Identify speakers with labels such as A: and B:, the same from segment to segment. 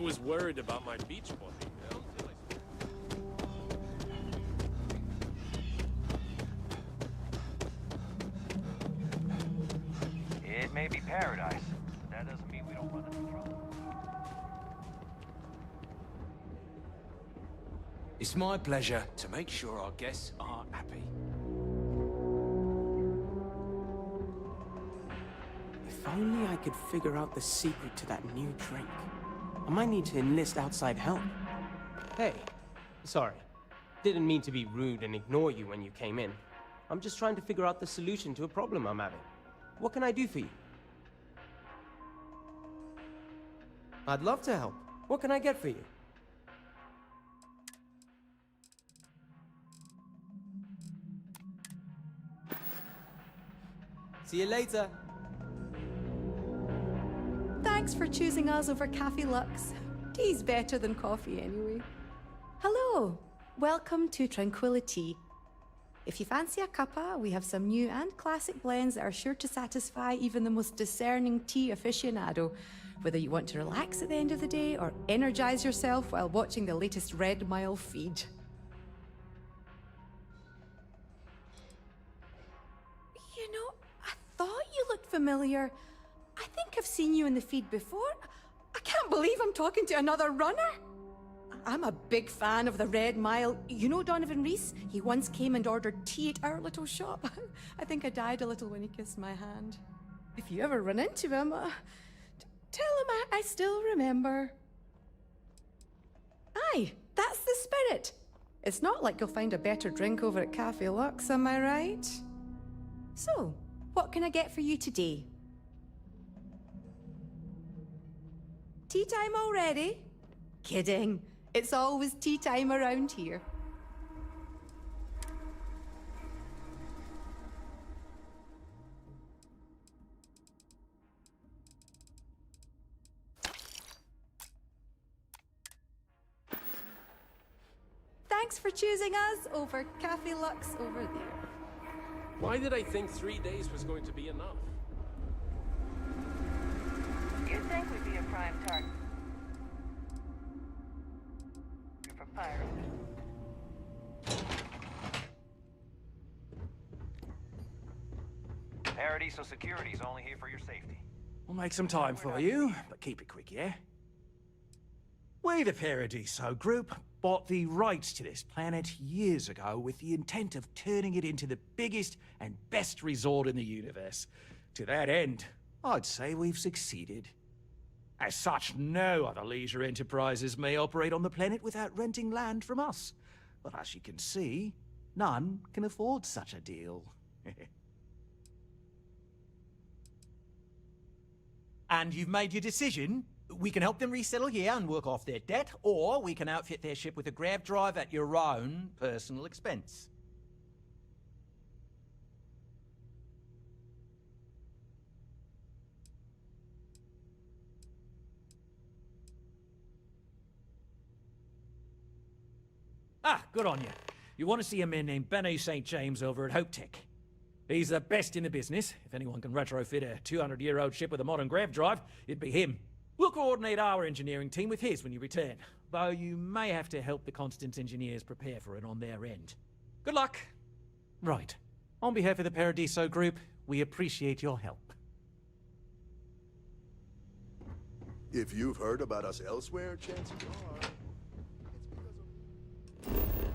A: was worried about my beach body.
B: It may be paradise, but that doesn't mean we don't run into trouble.
C: It's my pleasure to make sure our guests are happy.
D: If only I could figure out the secret to that new drink. I might need to enlist outside help. Hey, sorry. Didn't mean to be rude and ignore you when you came in. I'm just trying to figure out the solution to a problem I'm having. What can I do for you? I'd love to help. What can I get for you? See you later.
E: Thanks for choosing us over Cafe Lux. Tea's better than coffee anyway. Hello, welcome to Tranquility. If you fancy a cuppa, we have some new and classic blends that are sure to satisfy even the most discerning tea aficionado, whether you want to relax at the end of the day or energize yourself while watching the latest Red Mile feed. You know, I thought you looked familiar. I think I've seen you in the feed before. I can't believe I'm talking to another runner. I'm a big fan of the Red Mile. You know Donovan Reese? He once came and ordered tea at our little shop. I think I died a little when he kissed my hand. If you ever run into him, tell him I still remember. Aye, that's the spirit. It's not like you'll find a better drink over at Cafe Lux, am I right? So, what can I get for you today? Tea time already? Kidding. It's always tea time around here. Thanks for choosing us over Cafe Lux over there.
A: Why did I think 3 days was going to be enough?
F: You'd think we'd be a prime target for pirates.
B: Paradiso Security's only here for your safety.
G: We'll make some time for you, but keep it quick, yeah? We, the Paradiso Group, bought the rights to this planet years ago with the intent of turning it into the biggest and best resort in the universe. To that end, I'd say we've succeeded. As such, no other leisure enterprises may operate on the planet without renting land from us. But as you can see, none can afford such a deal.
H: And you've made your decision? We can help them resettle here and work off their debt, or we can outfit their ship with a grav drive at your own personal expense.
G: Ah, good on you. You want to see a man named Benny St. James over at Hope Tech. He's the best in the business. If anyone can retrofit a 200-year-old ship with a modern grav drive, it'd be him. We'll coordinate our engineering team with his when you return, though you may have to help the Constance engineers prepare for it on their end. Good luck. Right. On behalf of the Paradiso Group, we appreciate your help.
I: If you've heard about us elsewhere, chances are it's because of...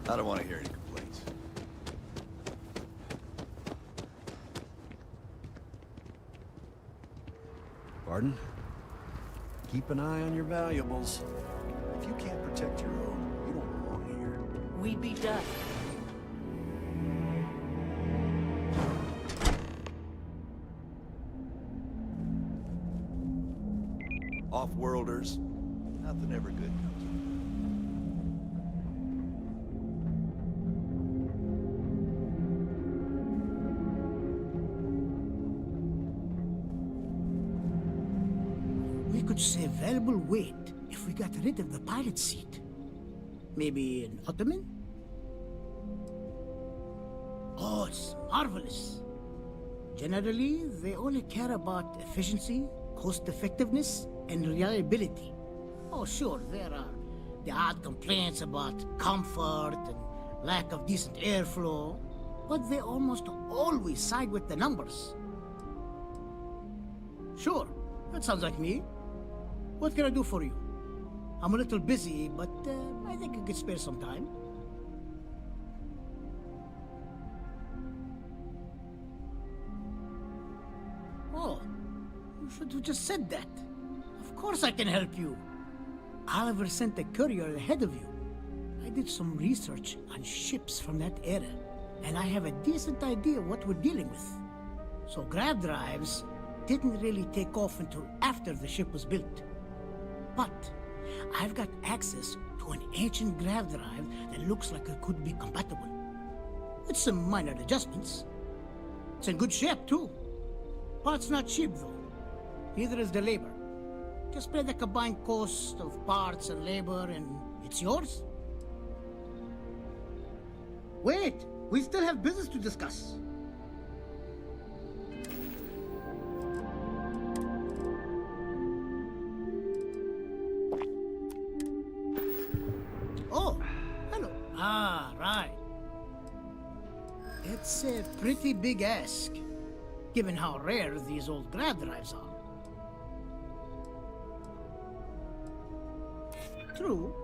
I: I don't want to hear any complaints.
J: Pardon? Keep an eye on your valuables. If you can't protect your own, you don't belong here.
F: We'd be done.
J: Off-worlders,
I: Nothing ever good comes of it.
K: We could save valuable weight if we got rid of the pilot seat. Maybe an ottoman? Oh, it's marvelous. Generally, they only care about efficiency, cost-effectiveness, and reliability. Oh, sure, there are the odd complaints about comfort and lack of decent airflow, but they almost always side with the numbers. Sure, that sounds like me. What can I do for you? I'm a little busy, but I think I could spare some time. Oh, you should have just said that. Of course I can help you. Oliver sent a courier ahead of you. I did some research on ships from that era, and I have a decent idea what we're dealing with. So grav drives didn't really take off until after the ship was built. But I've got access to an ancient grav drive that looks like it could be compatible. With some minor adjustments. It's in good shape, too. Parts not cheap, though. Neither is the labor. Just pay the combined cost of parts and labor, and it's yours. Wait! We still have business to discuss. Oh, hello. Ah, right. It's a pretty big ask, given how rare these old grav drives are. True.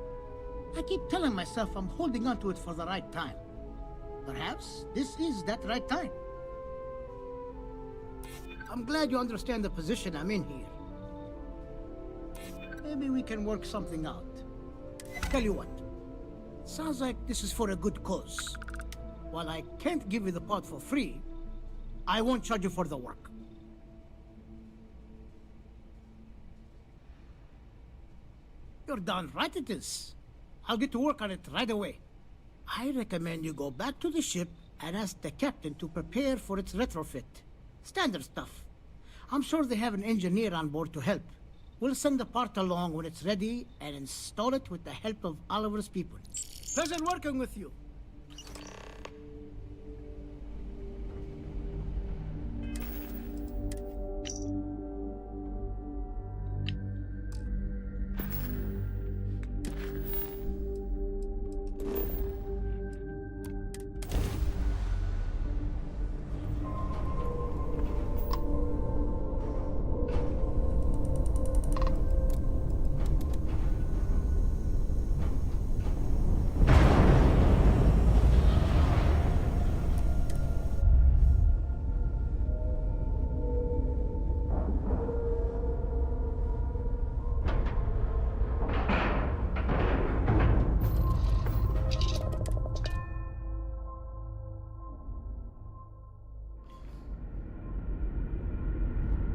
K: I keep telling myself I'm holding on to it for the right time. Perhaps this is that right time. I'm glad you understand the position I'm in here. Maybe we can work something out. Tell you what. Sounds like this is for a good cause. While I can't give you the pod for free, I won't charge you for the work. You're darn right it is. I'll get to work on it right away. I recommend you go back to the ship and ask the captain to prepare for its retrofit. Standard stuff. I'm sure they have an engineer on board to help. We'll send the part along when it's ready and install it with the help of Oliver's people. Pleasure working with you.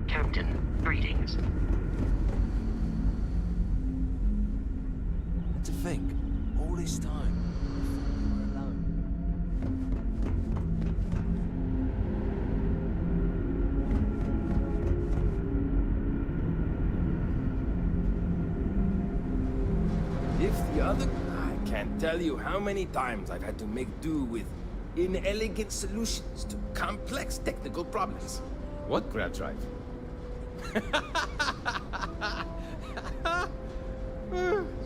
F: Captain, greetings.
C: To think, all this time, we were alone. If the other... I can't tell you how many times I've had to make do with inelegant solutions to complex technical problems. What grav drive?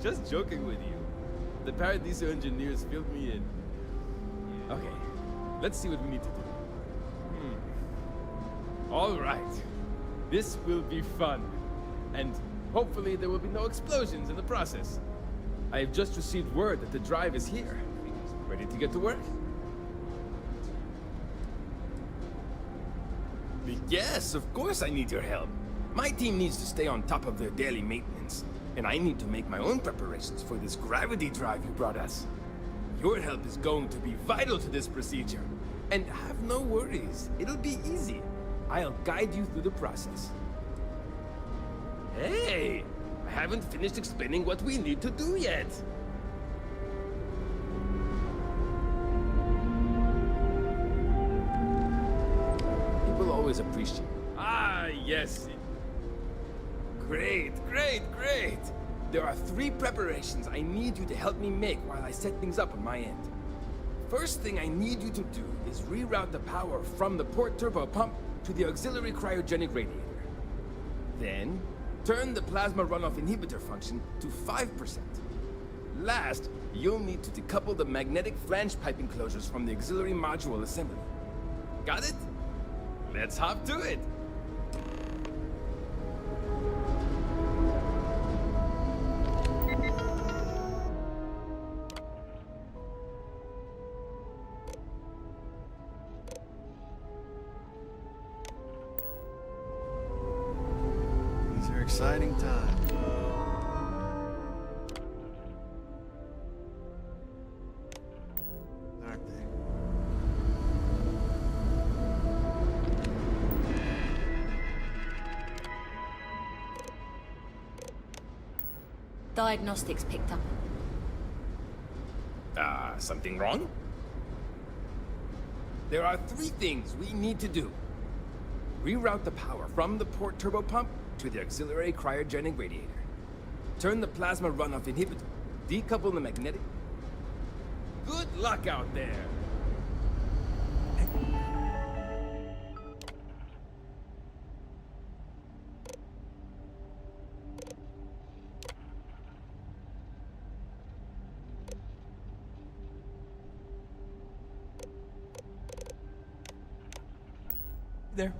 C: Just joking with you. The Paradiso engineers filled me in. Okay, let's see what we need to do. All right. This will be fun. And hopefully there will be no explosions in the process. I have just received word that the drive is here. Ready to get to work? Yes, of course I need your help. My team needs to stay on top of their daily maintenance, and I need to make my own preparations for this gravity drive you brought us. Your help is going to be vital to this procedure. And have no worries, it'll be easy. I'll guide you through the process. Hey, I haven't finished explaining what we need to do yet. People always appreciate. Ah, yes. Great, great, great. There are 3 preparations I need you to help me make while I set things up on my end. First thing I need you to do is reroute the power from the port turbo pump to the auxiliary cryogenic radiator. Then, turn the plasma runoff inhibitor function to 5%. Last, you'll need to decouple the magnetic flange pipe enclosures from the auxiliary module assembly. Got it? Let's hop to it!
J: These are exciting times. Aren't they?
L: Diagnostics picked up.
C: Something wrong? There are 3 things we need to do. Reroute the power from the port turbo pump to the auxiliary cryogenic radiator. Turn the plasma runoff inhibitor. Decouple the magnetic... Good luck out there!
H: There.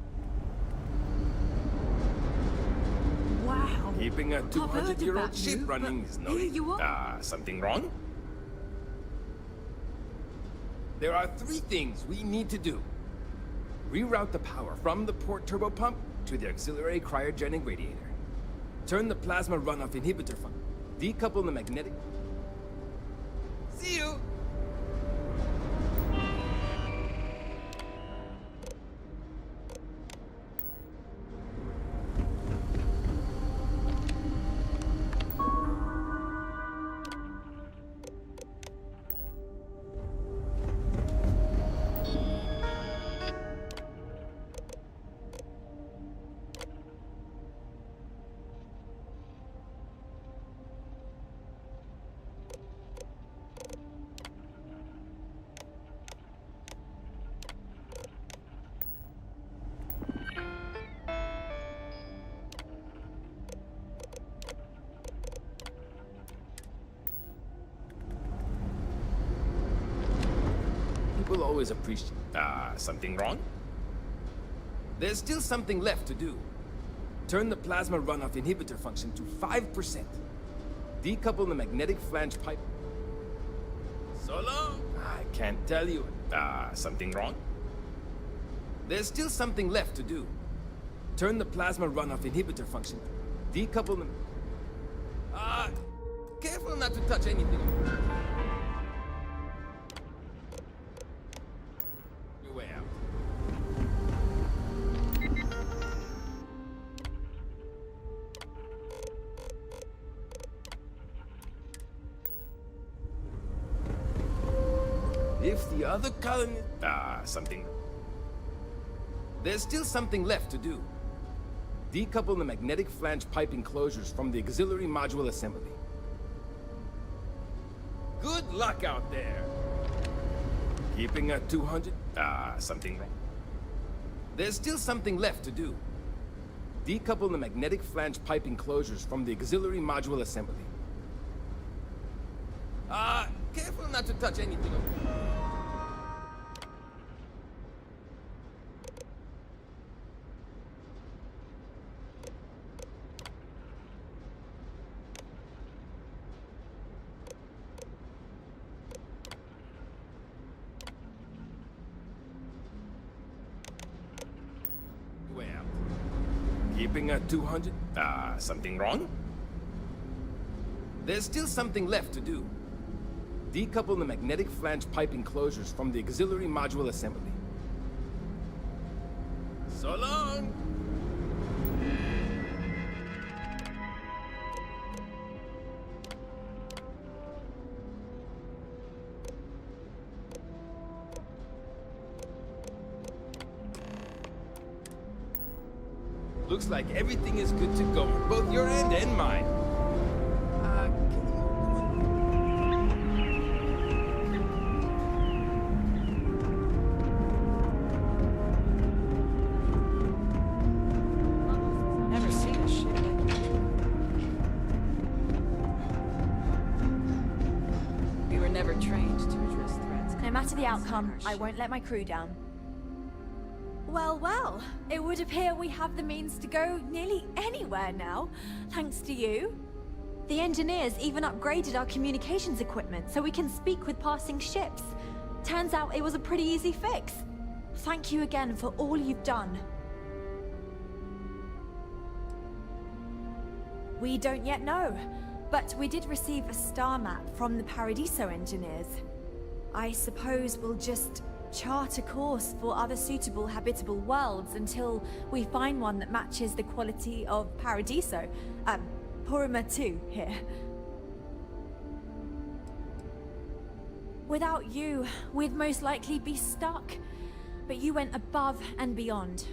E: Wow.
C: Keeping a
E: heard
C: 200-year-old
E: about
C: ship
E: you,
C: running
E: but
C: is no...
E: here you are.
C: Something wrong? There are 3 things we need to do. Reroute the power from the port turbo pump to the auxiliary cryogenic radiator. Turn the plasma runoff inhibitor function. Decouple the magnetic... See you! People always appreciate... something wrong? There's still something left to do. Turn the plasma runoff inhibitor function to 5%. Decouple the magnetic flange pipe... So long! I can't tell you. Something wrong? There's still something left to do. Turn the plasma runoff inhibitor function... Decouple them... Careful not to touch anything. Your way out. If the other colony... something... There's still something left to do. Decouple the magnetic flange pipe enclosures from the auxiliary module assembly. Good luck out there! Keeping at 200... something wrong. There's still something left to do. Decouple the magnetic flange pipe enclosures from the auxiliary module assembly. Careful not to touch anything. Way out. Keeping at 200... something wrong? There's still something left to do. Decouple the magnetic flange pipe enclosures from the auxiliary module assembly. So long! looks like everything is good to go on both your end and mine.
E: Never seen a ship like that. We were never trained to address threats.
L: No matter the outcome, I won't let my crew down. Well, well, it would appear we have the means to go nearly anywhere now, thanks to you. The engineers even upgraded our communications equipment so we can speak with passing ships. Turns out it was a pretty easy fix. Thank you again for all you've done. We don't yet know, but we did receive a star map from the Paradiso engineers. I suppose we'll just chart a course for other suitable habitable worlds until we find one that matches the quality of Paradiso. Porima 2 here. Without you, we'd most likely be stuck. But you went above and beyond.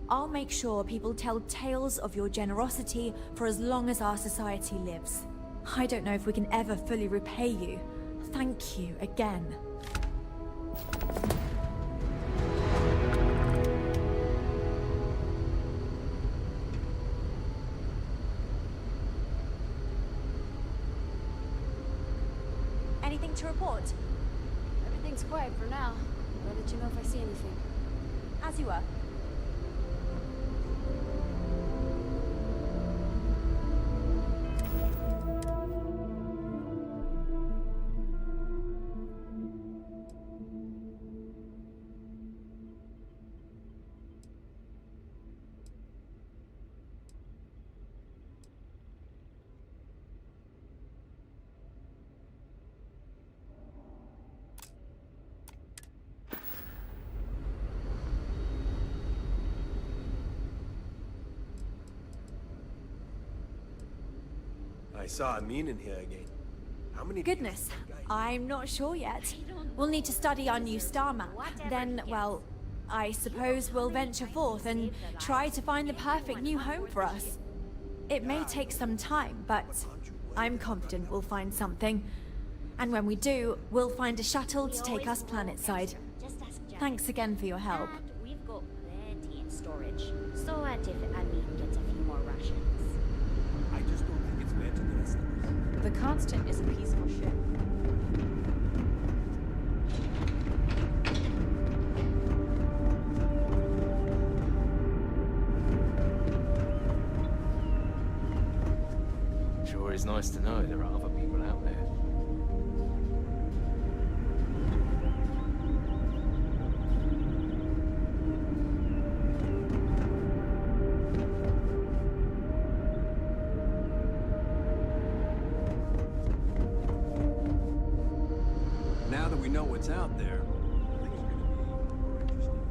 L: I'll make sure people tell tales of your generosity for as long as our society lives. I don't know if we can ever fully repay you. Thank you again. Anything to report?
M: Everything's quiet for now. I'll let you know if I see anything.
L: As you were.
I: I saw Amin in here again. How many?
L: Goodness, I'm not sure yet. We'll need to study our new star map. Then, well, I suppose we'll venture forth and try to find the perfect new home for us. It may take some time, but I'm confident we'll find something. And when we do, we'll find a shuttle to take us planetside. Thanks again for your help.
M: And we've got plenty in storage. So what if Amin gets a few more rations?
C: I just don't think it's fair to the rest of us.
E: The Constant is a peaceful ship.
A: Sure is nice to know there are other people out there.
J: Now that we know what's out there, things are gonna be more interesting.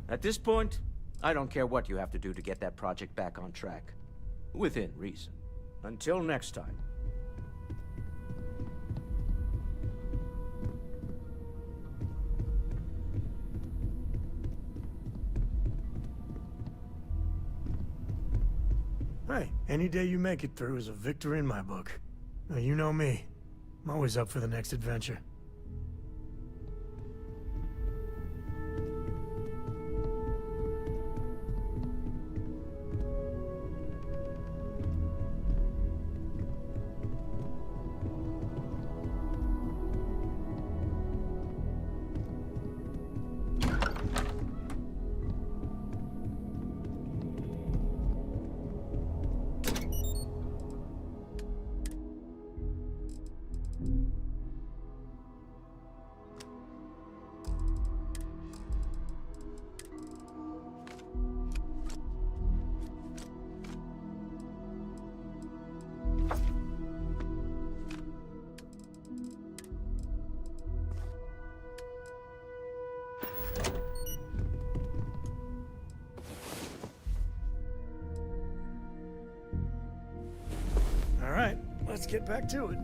N: At this point, I don't care what you have to do to get that project back on track. Within reason. Until next time.
O: Hey, any day you make it through is a victory in my book. Now, you know me. I'm always up for the next adventure. All right, let's get back to it.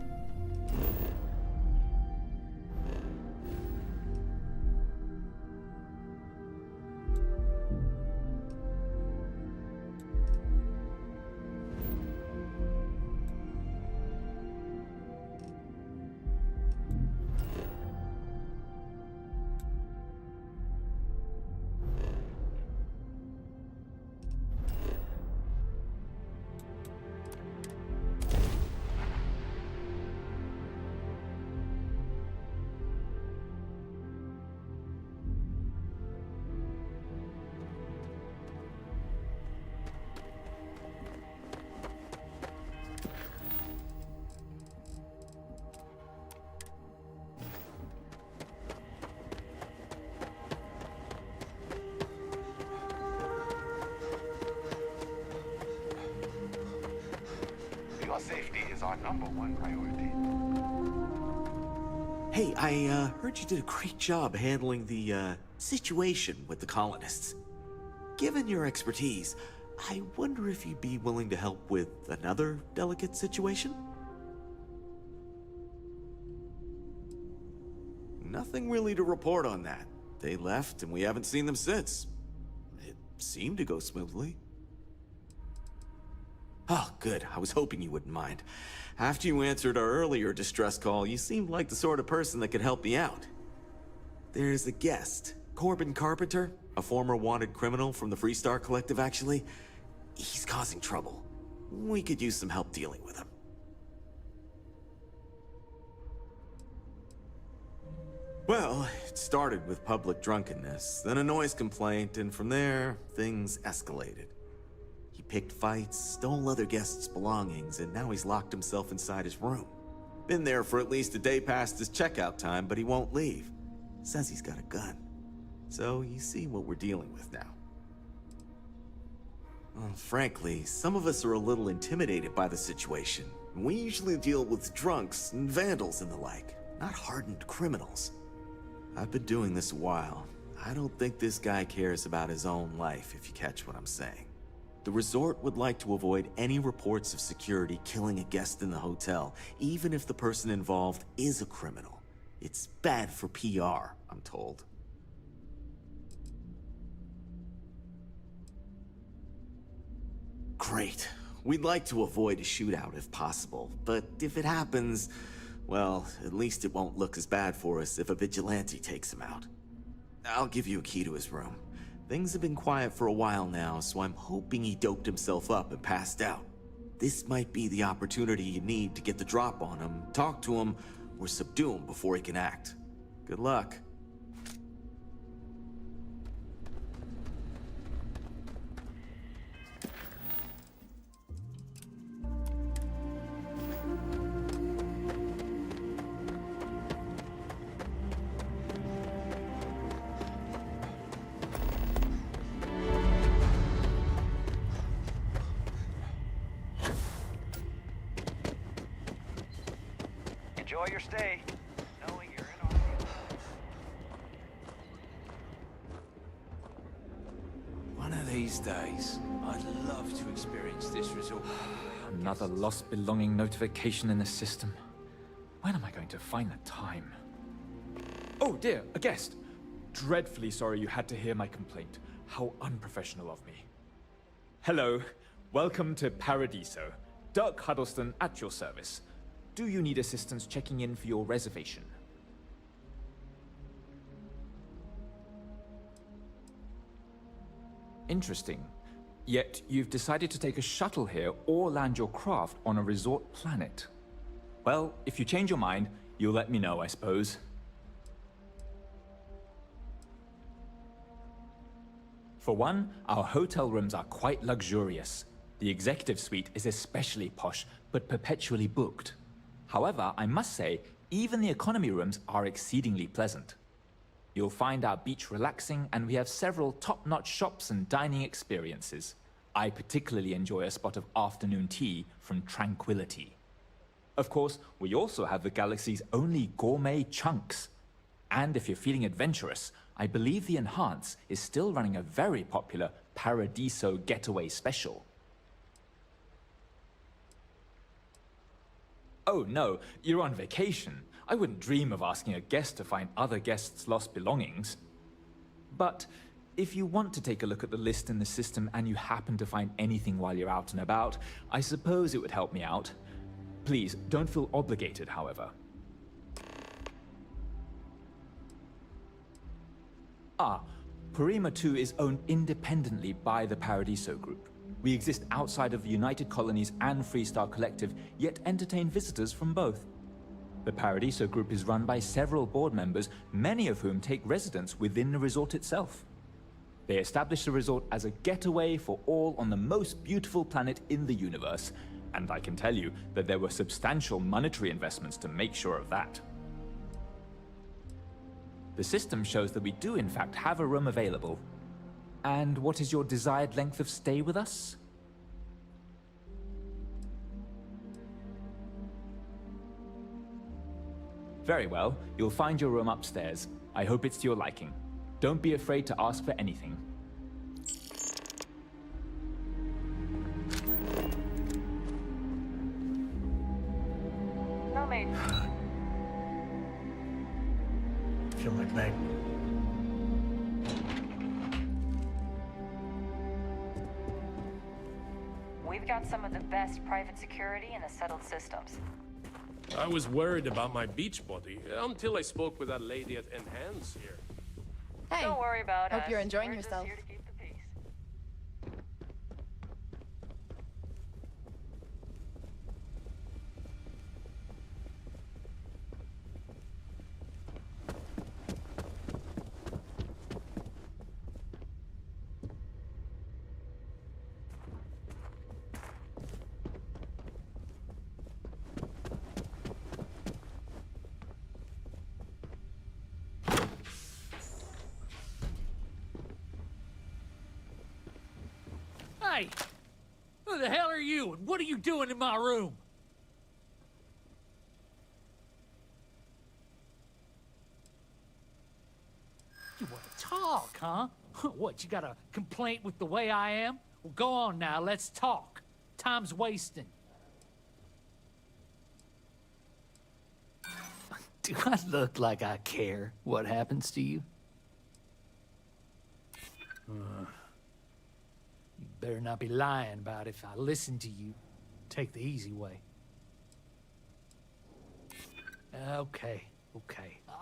P: Your safety is our #1 priority.
Q: Hey, I heard you did a great job handling the situation with the colonists. Given your expertise, I wonder if you'd be willing to help with another delicate situation? Nothing really to report on that. They left and we haven't seen them since. It seemed to go smoothly. Oh, good. I was hoping you wouldn't mind. After you answered our earlier distress call, you seemed like the sort of person that could help me out. There's a guest, Corbin Carpenter, a former wanted criminal from the Freestar Collective, actually. He's causing trouble. We could use some help dealing with him. Well, it started with public drunkenness, then a noise complaint, and from there, things escalated. He picked fights, stole other guests' belongings, and now he's locked himself inside his room. Been there for at least a day past his checkout time, but he won't leave. Says he's got a gun. So you see what we're dealing with now. Well, frankly, some of us are a little intimidated by the situation. We usually deal with drunks and vandals and the like, not hardened criminals. I've been doing this a while. I don't think this guy cares about his own life, if you catch what I'm saying. The resort would like to avoid any reports of security killing a guest in the hotel, even if the person involved is a criminal. It's bad for PR, I'm told. Great. We'd like to avoid a shootout if possible, but if it happens, well, at least it won't look as bad for us if a vigilante takes him out. I'll give you a key to his room. Things have been quiet for a while now, so I'm hoping he doped himself up and passed out. This might be the opportunity you need to get the drop on him, talk to him, or subdue him before he can act. Good luck.
B: Enjoy your stay, knowing you're in our field.
R: One of these days, I'd love to experience this resort.
S: Another lost belonging notification in the system. When am I going to find the time? Oh dear, a guest! Dreadfully sorry you had to hear my complaint. How unprofessional of me. Hello, welcome to Paradiso. Dirk Huddleston at your service. Do you need assistance checking in for your reservation? Interesting. Yet you've decided to take a shuttle here or land your craft on a resort planet. Well, if you change your mind, you'll let me know, I suppose. For one, our hotel rooms are quite luxurious. The executive suite is especially posh, but perpetually booked. However, I must say, even the economy rooms are exceedingly pleasant. You'll find our beach relaxing, and we have several top-notch shops and dining experiences. I particularly enjoy a spot of afternoon tea from Tranquility. Of course, we also have the galaxy's only gourmet chunks. And if you're feeling adventurous, I believe the Enhance is still running a very popular Paradiso Getaway Special. Oh no, you're on vacation. I wouldn't dream of asking a guest to find other guests' lost belongings. But if you want to take a look at the list in the system and you happen to find anything while you're out and about, I suppose it would help me out. Please, don't feel obligated, however. Purima 2 is owned independently by the Paradiso Group. We exist outside of the United Colonies and Freestar Collective, yet entertain visitors from both. The Paradiso Group is run by several board members, many of whom take residence within the resort itself. They established the resort as a getaway for all on the most beautiful planet in the universe, and I can tell you that there were substantial monetary investments to make sure of that. The system shows that we do in fact have a room available. And what is your desired length of stay with us? Very well, you'll find your room upstairs. I hope it's to your liking. Don't be afraid to ask for anything.
F: No, mate.
O: Feel my back.
F: We've got some of the best private security in the settled systems.
A: I was worried about my beach body until I spoke with that lady at Enhance here.
F: Hey, don't worry about us.
T: Hope you're enjoying
F: We're just
T: yourself.
F: here to keep the peace.
U: Hey! Who the hell are you, and what are you doing in my room? You want to talk, huh? What, you got a complaint with the way I am? Well, go on now, let's talk. Time's wasting.
V: Do I look like I care what happens to you?
U: You better not be lying about it if I listen to you. Take the easy way. Okay.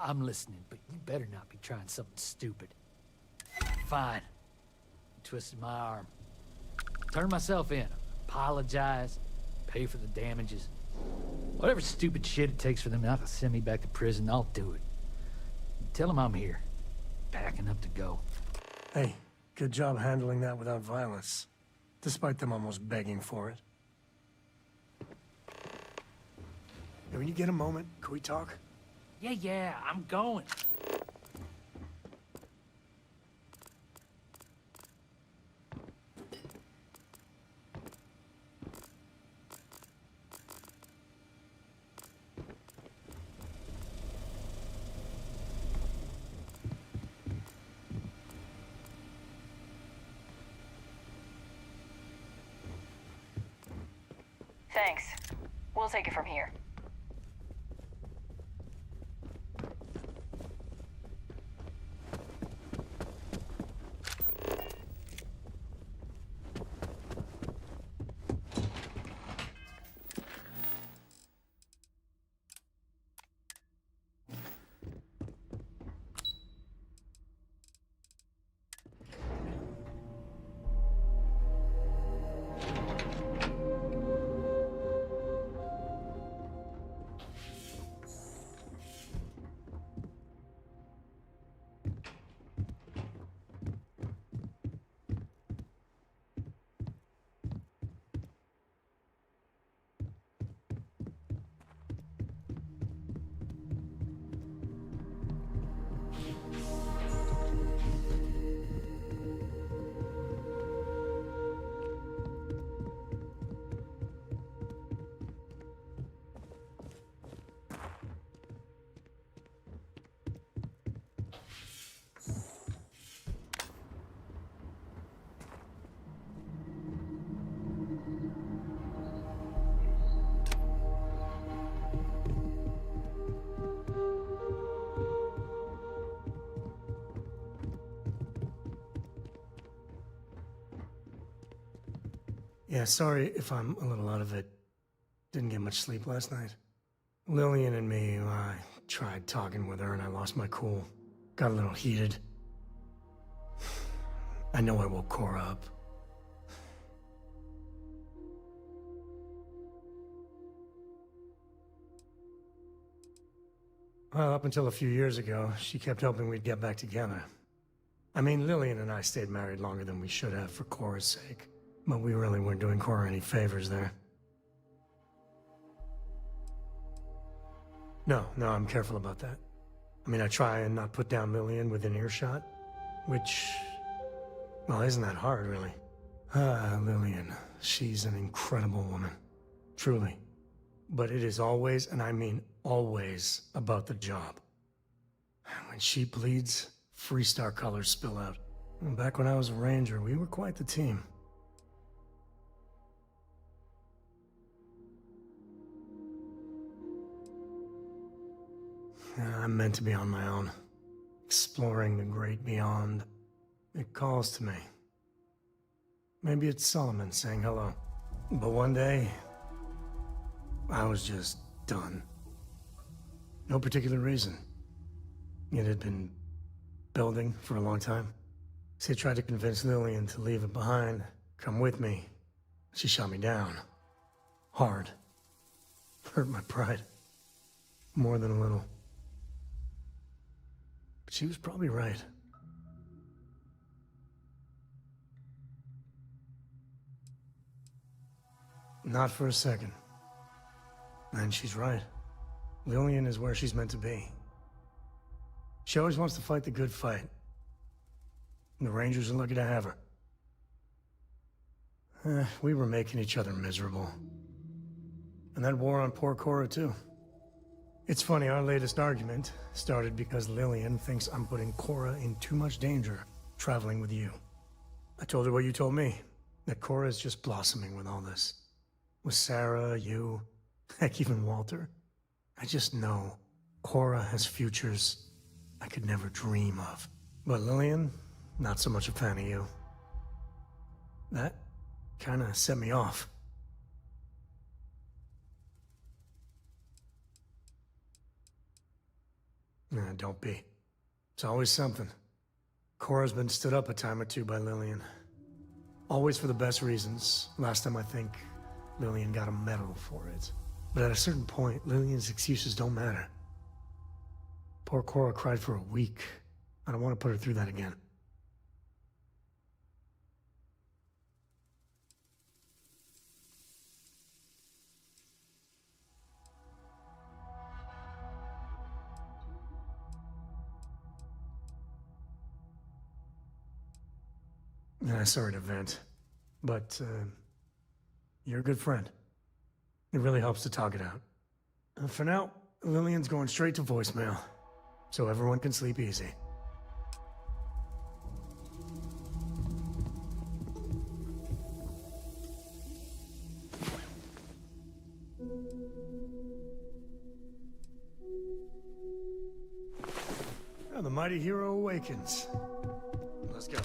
U: I'm listening, but you better not be trying something stupid. Fine. You twisted my arm. Turn myself in. Apologize. Pay for the damages. Whatever stupid shit it takes for them not to send me back to prison, I'll do it. Tell them I'm here. Packing up to go.
O: Hey, good job handling that without violence. Despite them almost begging for it. Hey, when you get a moment, can we talk?
U: Yeah, I'm going.
F: Thanks. We'll take it from here.
O: Yeah, sorry if I'm a little out of it. Didn't get much sleep last night. Lillian and me, I tried talking with her and I lost my cool. Got a little heated. I know I woke Cora up. Well, up until a few years ago, she kept hoping we'd get back together. I mean, Lillian and I stayed married longer than we should have for Cora's sake. But we really weren't doing Cora any favors there. No, I'm careful about that. I mean, I try and not put down Lillian within earshot, which, well, isn't that hard, really. Lillian, she's an incredible woman. Truly. But it is always, and I mean always, about the job. When she bleeds, Freestar colors spill out. And back when I was a ranger, we were quite the team. I'm meant to be on my own, exploring the great beyond. It calls to me. Maybe it's Solomon saying hello. But one day, I was just done. No particular reason. It had been building for a long time. See, I tried to convince Lillian to leave it behind, come with me. She shot me down. Hard. Hurt my pride. More than a little. But she was probably right. Not for a second. And she's right. Lillian is where she's meant to be. She always wants to fight the good fight. And the Rangers are lucky to have her. We were making each other miserable. And that war on poor Cora, too. It's funny, our latest argument started because Lillian thinks I'm putting Cora in too much danger traveling with you. I told her what you told me, that Cora is just blossoming with all this. With Sarah, you, heck, even Walter. I just know Cora has futures I could never dream of. But Lillian, not so much a fan of you. That kinda set me off. Nah, don't be. It's always something. Cora's been stood up a time or two by Lillian. Always for the best reasons. Last time I think Lillian got a medal for it. But at a certain point, Lillian's excuses don't matter. Poor Cora cried for a week. I don't want to put her through that again. Sorry to vent, but you're a good friend. It really helps to talk it out. For now, Lillian's going straight to voicemail, so everyone can sleep easy. mighty hero awakens. Let's go.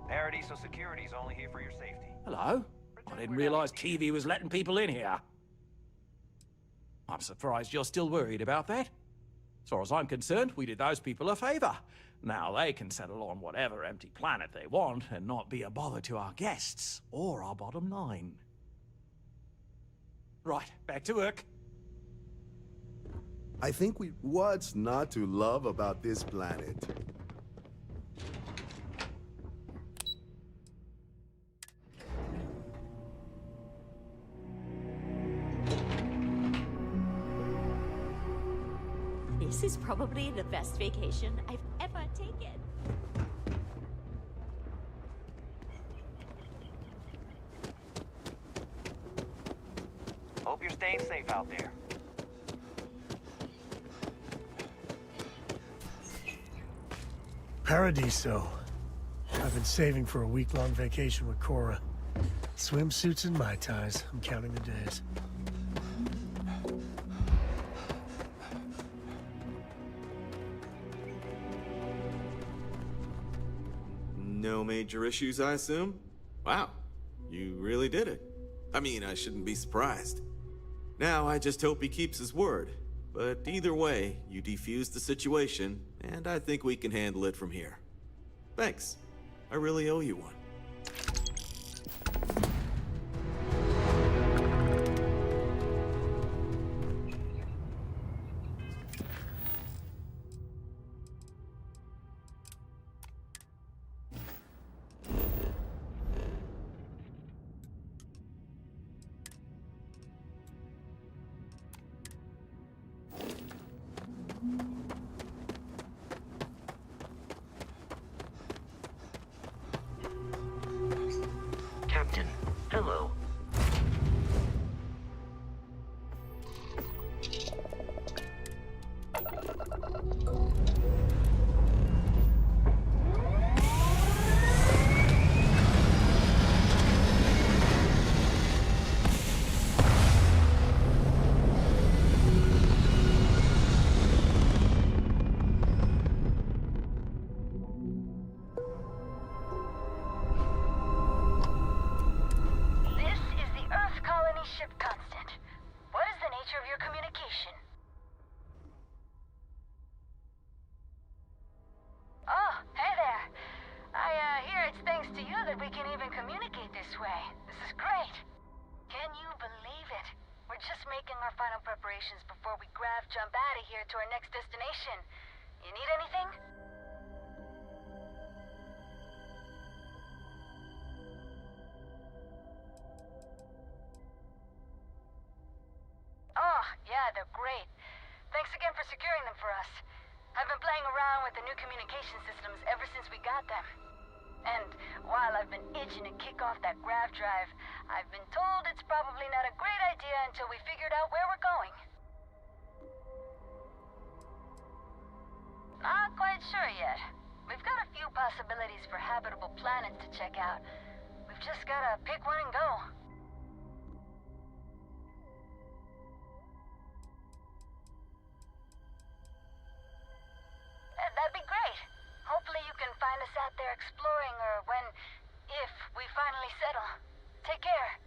B: Paradiso Security's only here for your safety.
G: Hello? I didn't realize TV was letting people in here. I'm surprised you're still worried about that. As far as I'm concerned, we did those people a favor. Now they can settle on whatever empty planet they want and not be a bother to our guests or our bottom line. Right, back to work.
I: I think we... What's not to love about this planet?
M: This is probably the best vacation I've ever taken.
B: Hope you're staying safe out there.
O: Paradiso. I've been saving for a week-long vacation with Cora. Swimsuits and Mai Tais. I'm counting the days.
Q: No major issues, I assume? Wow, you really did it. I mean, I shouldn't be surprised. Now, I just hope he keeps his word. But either way, you defused the situation, and I think we can handle it from here. Thanks. I really owe you one.
D: Captain, hello.
T: Before we grav jump out of here to our next destination. You need anything? Oh, yeah, they're great. Thanks again for securing them for us. I've been playing around with the new communication systems ever since we got them. And while I've been itching to kick off that grav drive, I've been told it's probably not a great idea until we figured out where we're going. Not quite sure yet. We've got a few possibilities for habitable planets to check out. We've just gotta pick one and go. That'd be great. Hopefully you can find us out there exploring, or if we finally settle. Take care.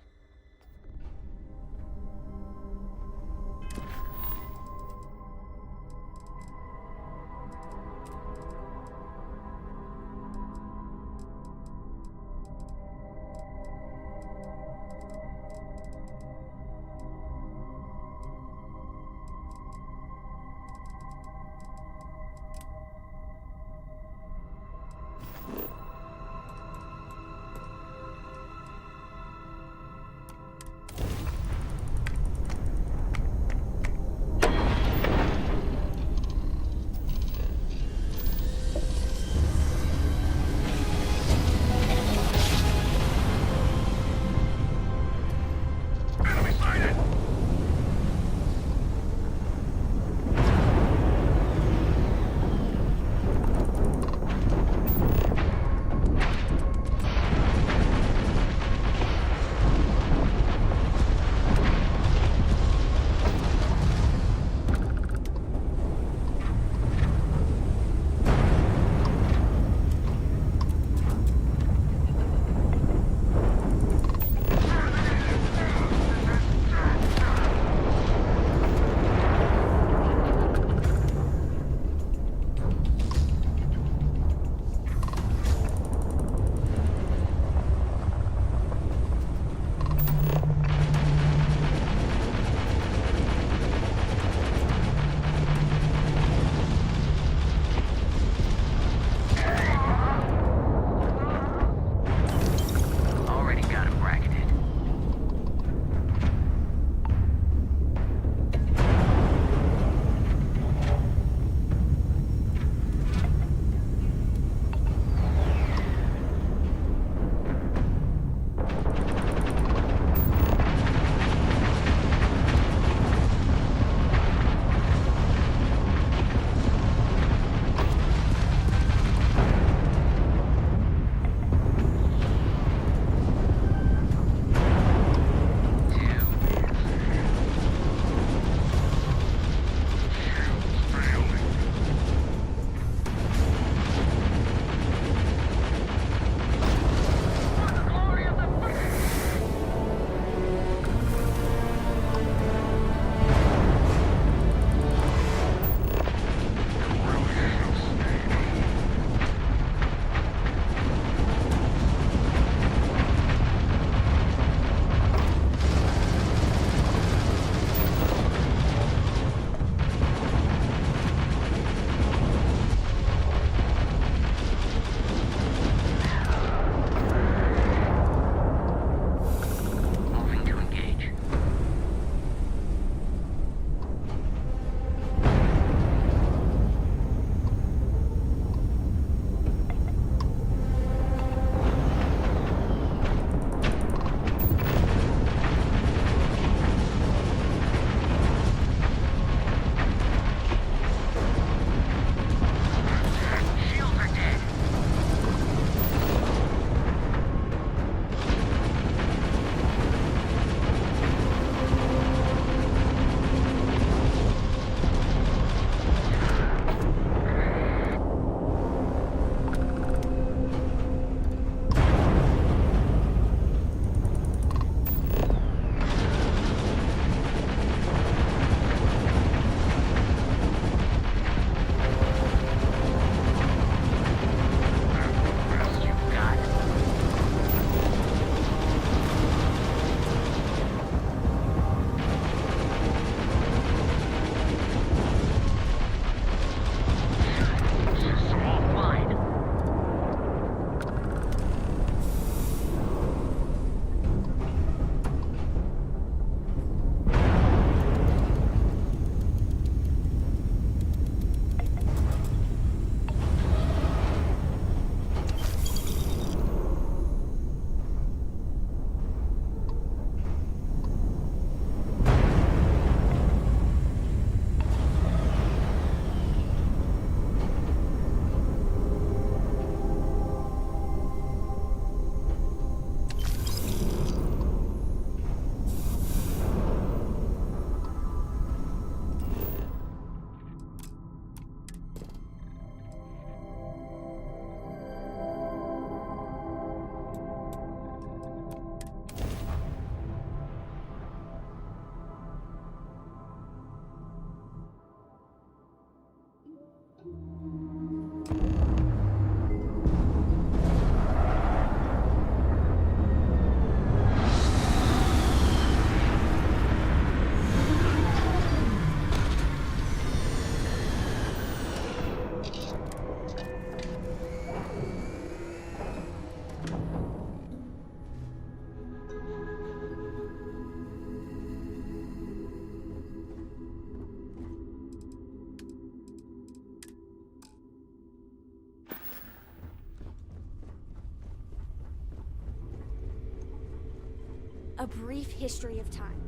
M: A Brief History of Time.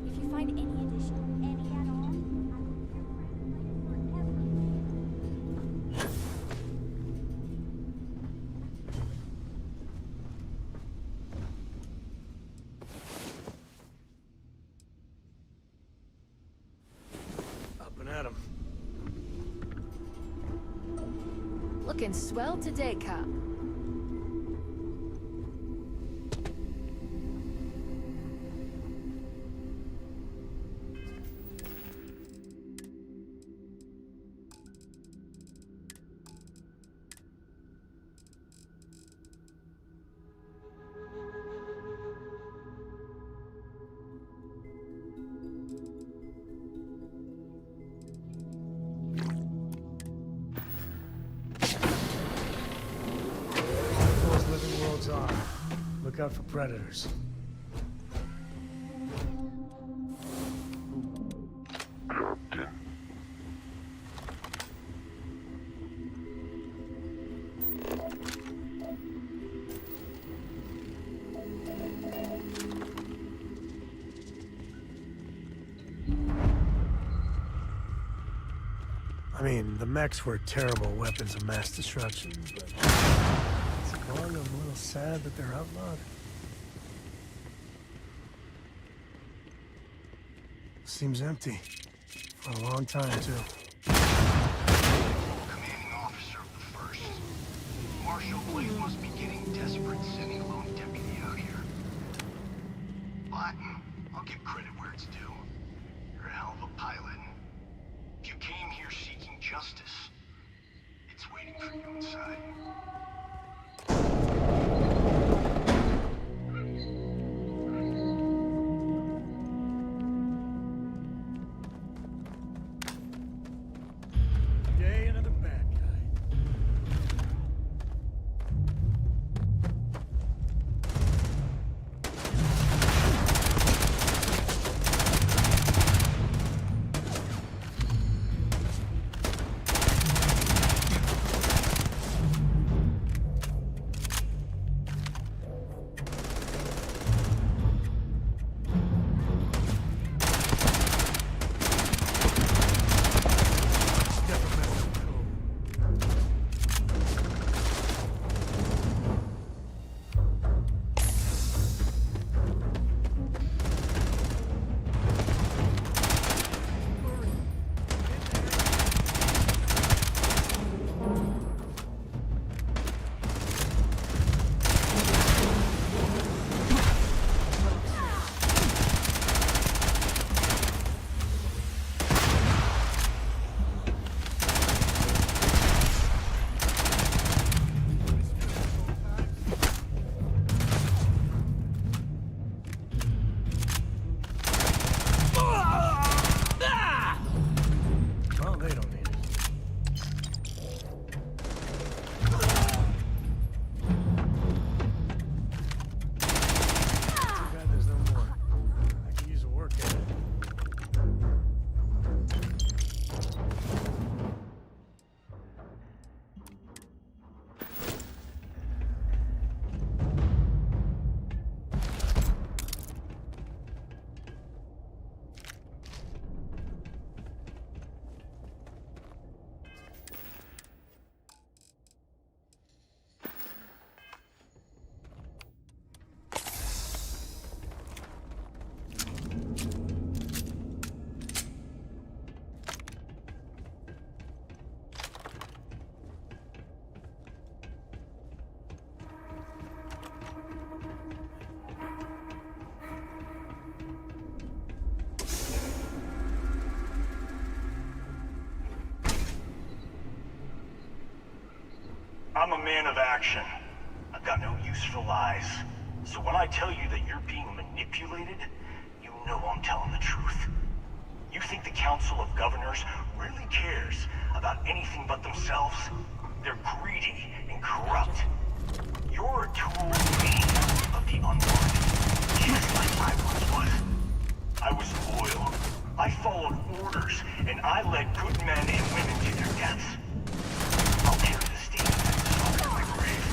M: If you find any edition, any at all,
O: Up and at 'em.
H: Looking swell today, cop.
O: Those living worlds are. Look out for predators. I mean, the mechs were terrible weapons of mass destruction, but it's I'm a little sad that they're outlawed. Seems empty. For a long time, too.
K: Commanding officer of the First. Marshal Blake must be getting desperate sending a lone deputy out here. But I'll give credit where it's due. You're a hell of a pilot. If you came here seeking justice, it's waiting for you inside.
O: Yay, another bad guy. Well, they don't need it. Too bad there's no more. I could use a work edit.
K: I'm a man of action. I've got no use for lies. So when I tell you that you're being manipulated, you know I'm telling the truth. You think the Council of Governors really cares about anything but themselves? They're greedy and corrupt. You're a tool of the unwanted, just like I once was. I was loyal. I followed orders, and I led good men and women to their deaths. I'll carry the state of that song in my grave.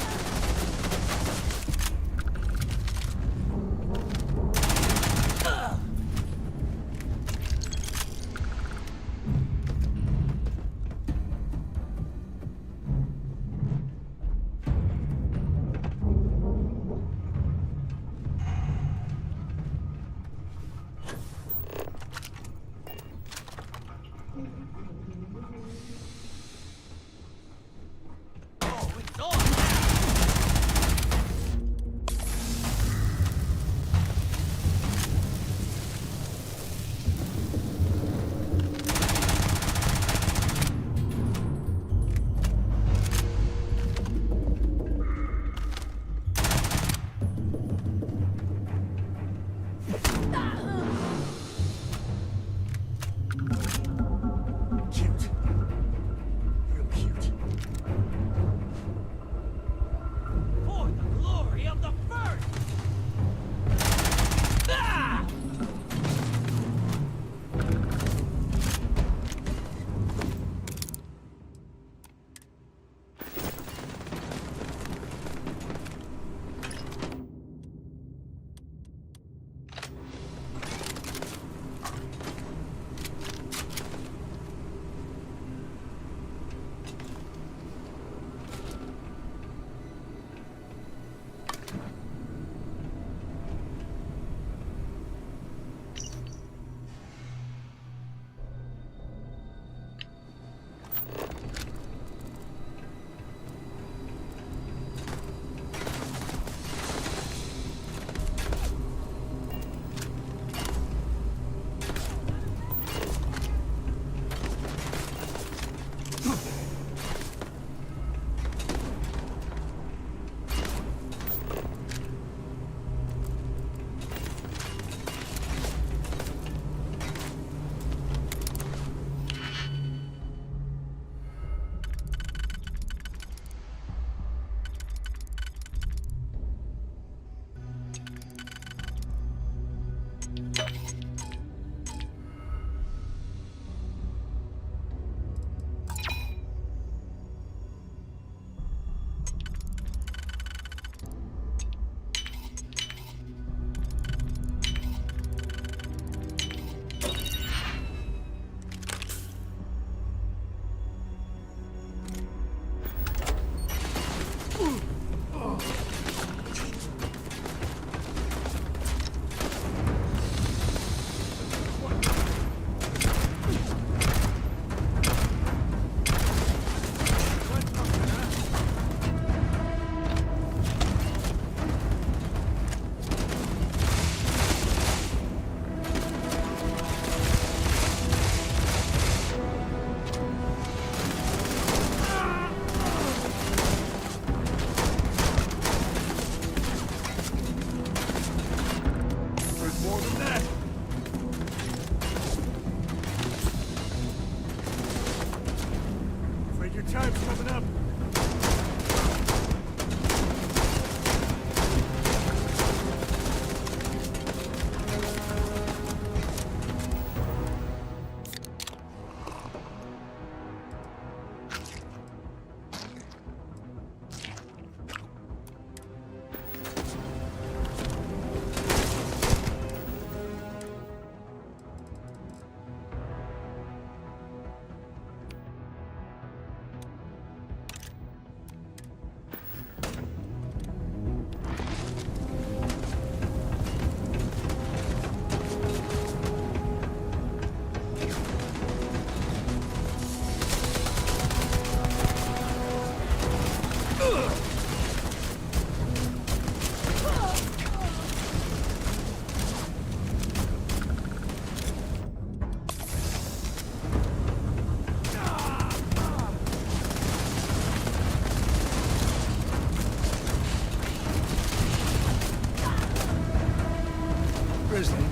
O: Grizzly,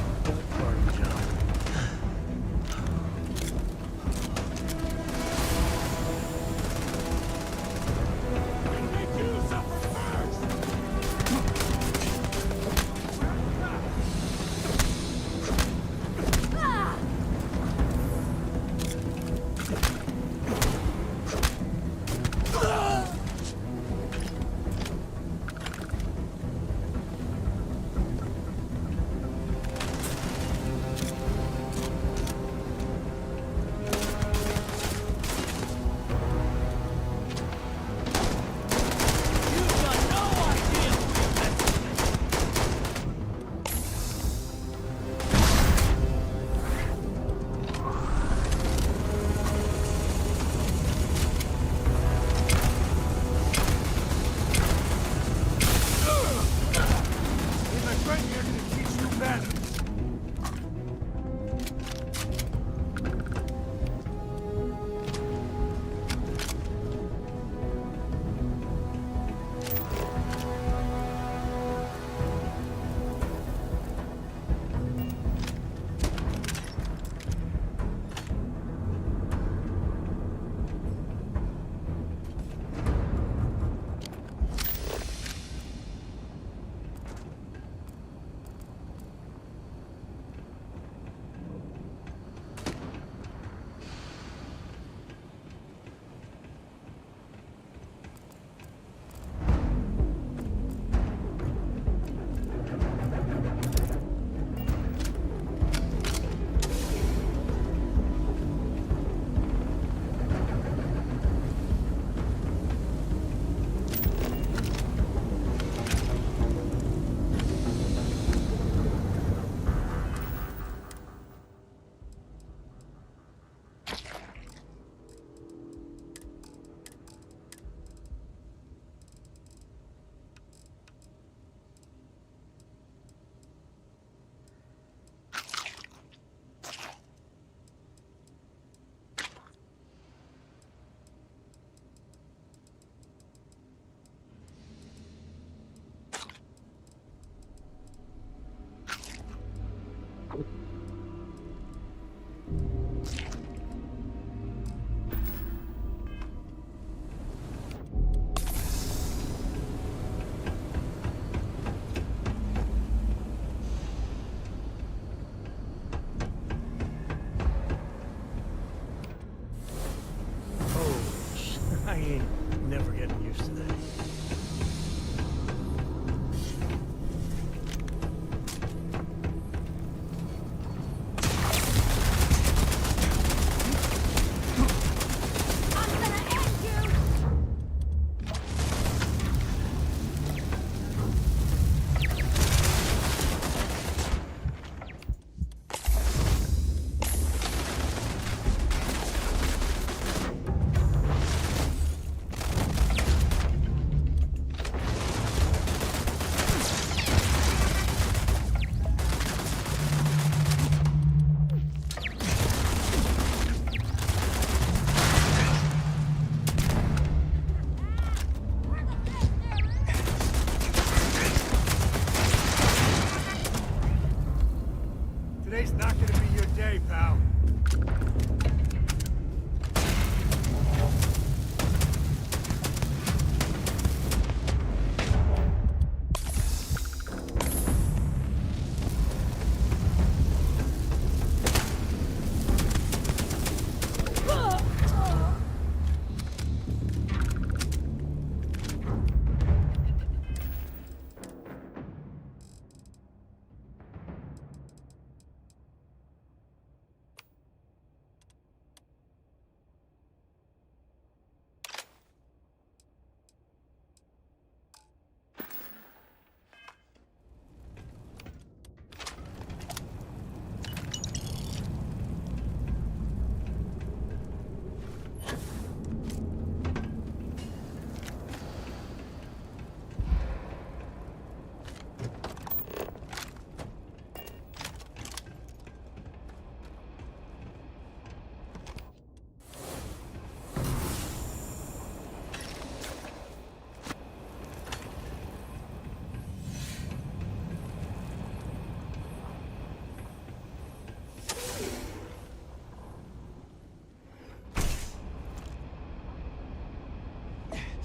O: party job.
A: Take you!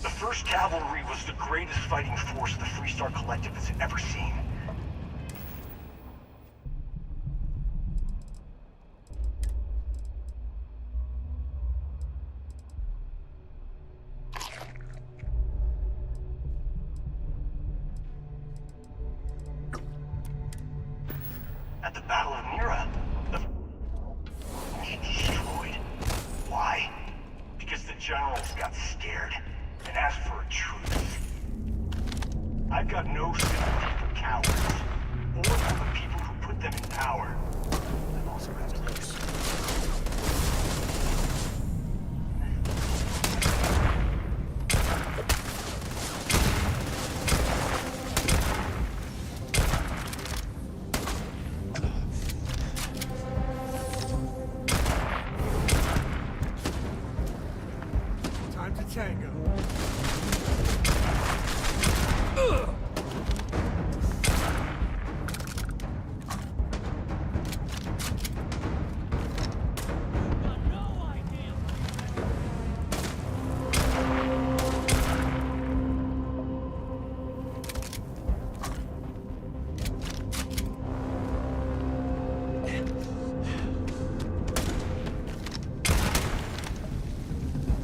K: The 1st Cavalry was the greatest fighting force the Freestar Collective has ever seen. At the Battle of Mira, the was destroyed. Why? Because the generals got scared and asked for a truce. I've got no sympathy for cowards, or for the people who put them in power.
G: I'm also got close.
O: Time to tango.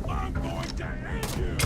A: I'm going to end you!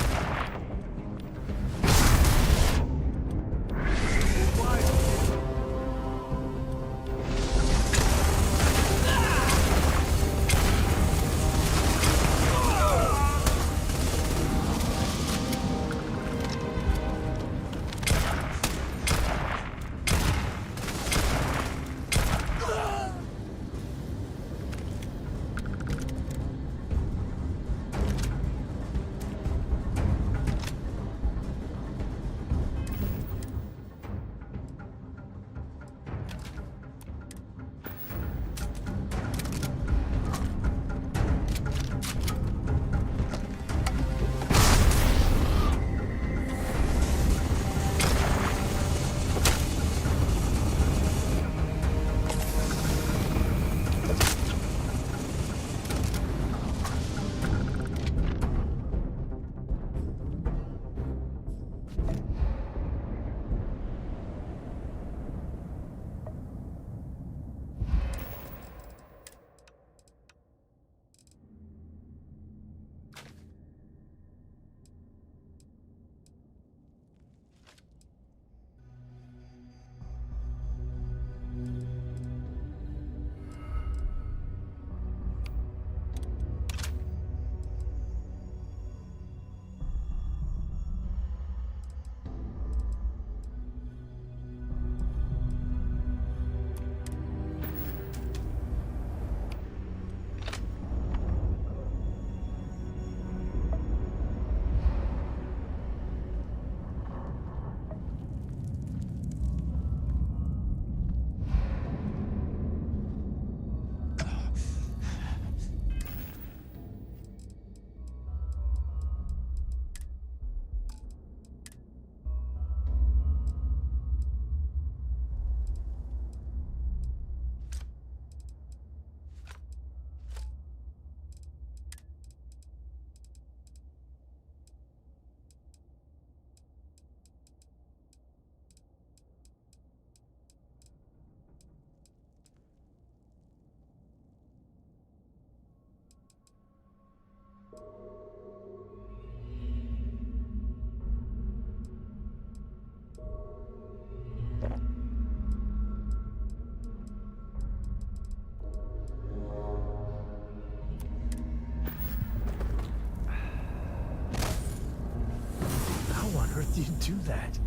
O: earth do you do that?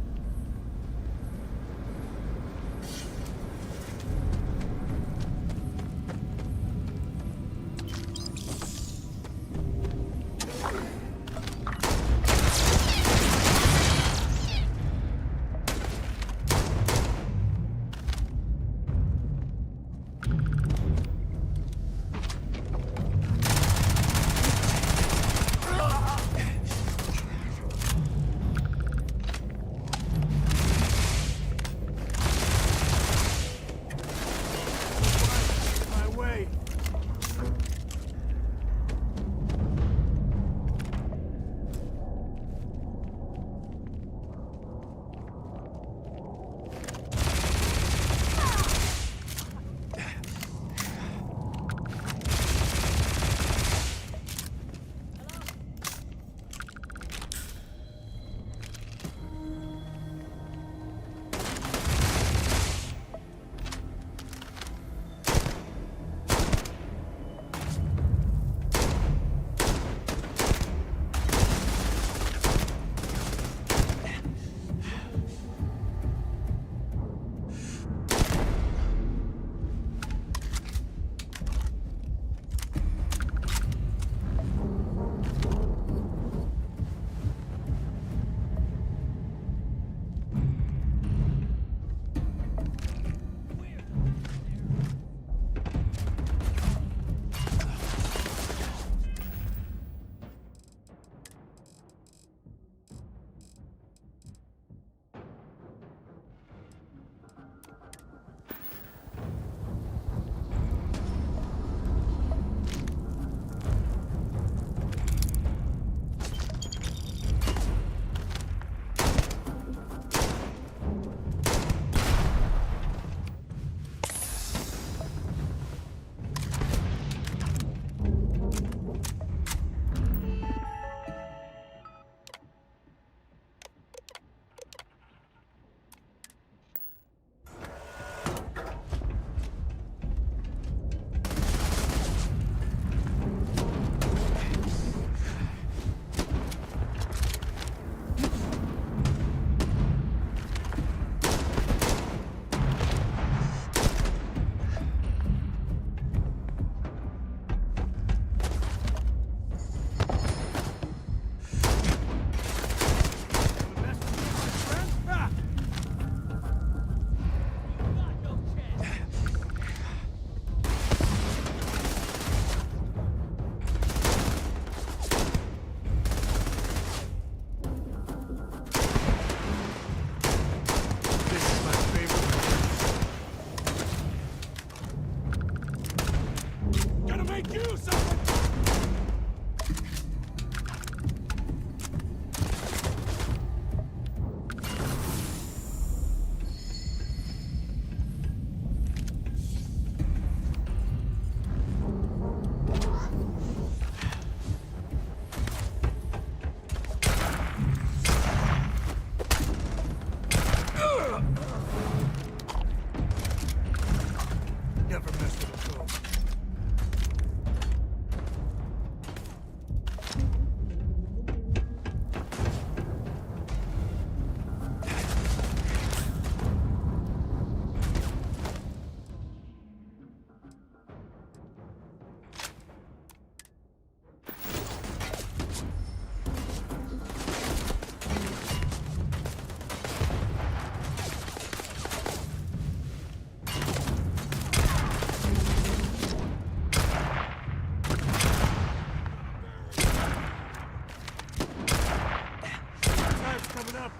J: coming up.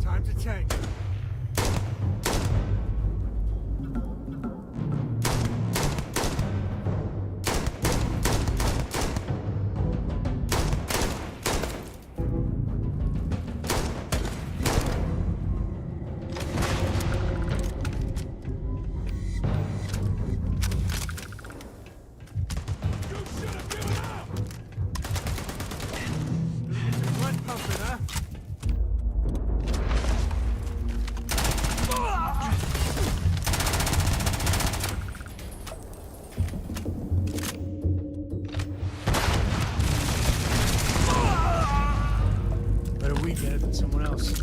J: Time to tank. Blood pumping, huh?
O: Better we get it than someone else.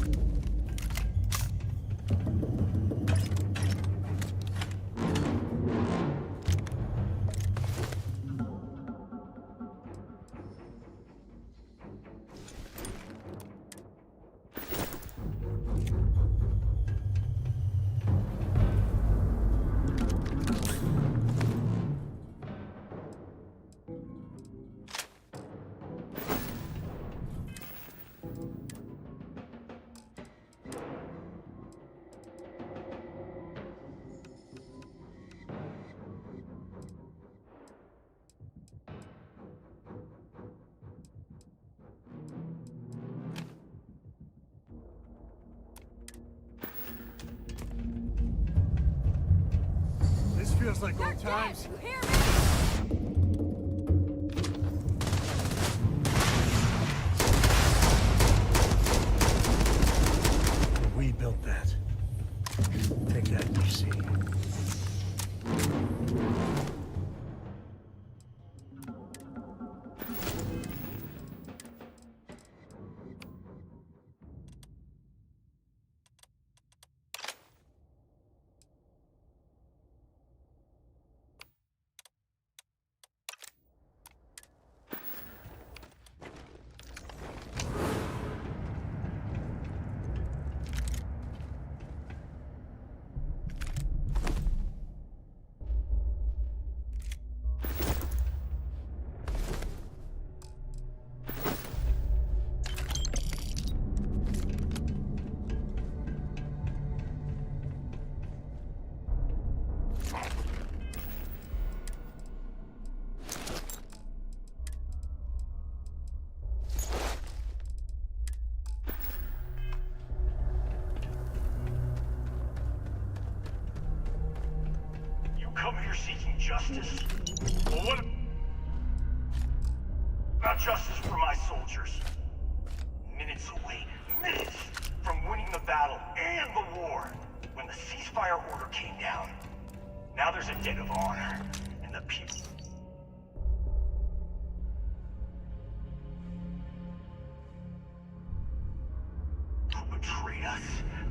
J: This feels like old times.
O: We built that. Take that, DC.
K: Come here seeking justice? Well, what about justice for my soldiers? Minutes away, minutes from winning the battle and the war, when the ceasefire order came down. Now there's a debt of honor, and the people... who betrayed us,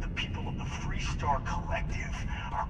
K: the people of the Free Star Collective, are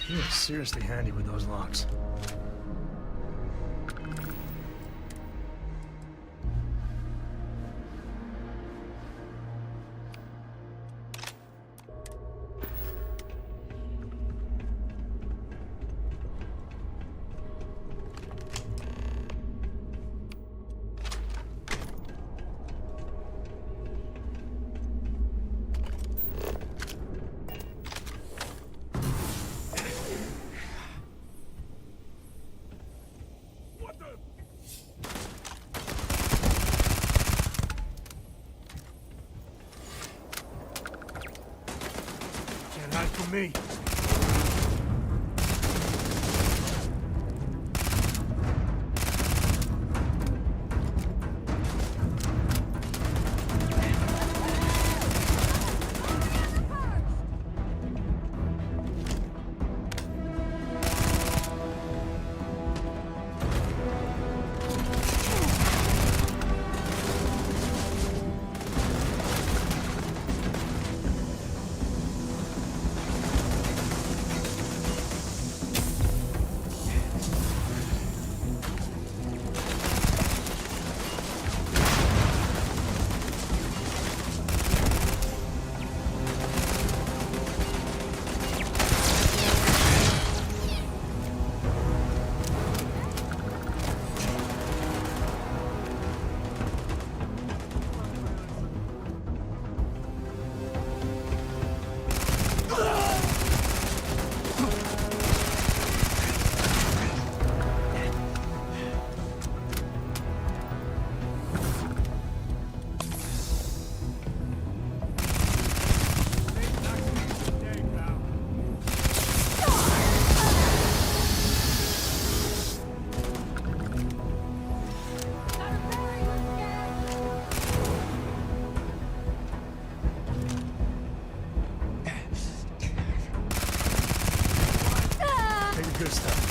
O: You're seriously handy with those locks. Can't hide from me. Good stuff.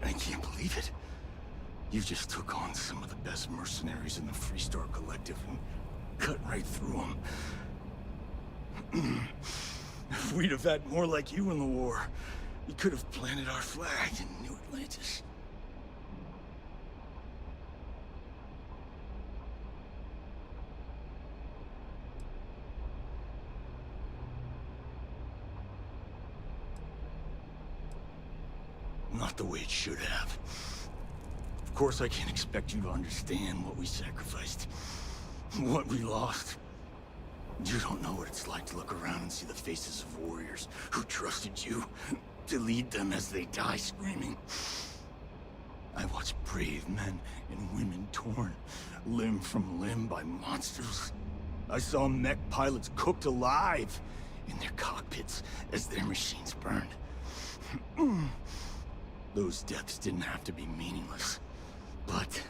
I: I can't believe it. You just took on some of the best mercenaries in the Freestar Collective and cut right
C: right through them. If we'd have had more like you in the war, we could have planted our flag in New Atlantis. Not the way it should have. Of course, I can't expect you to understand what we sacrificed, what we lost. You don't know what it's like to look around and see the faces of warriors who trusted you to lead them as they die screaming. I watched brave men and women torn limb from limb by monsters. I saw mech pilots cooked alive in their cockpits as their machines burned. Those deaths didn't have to be meaningless. But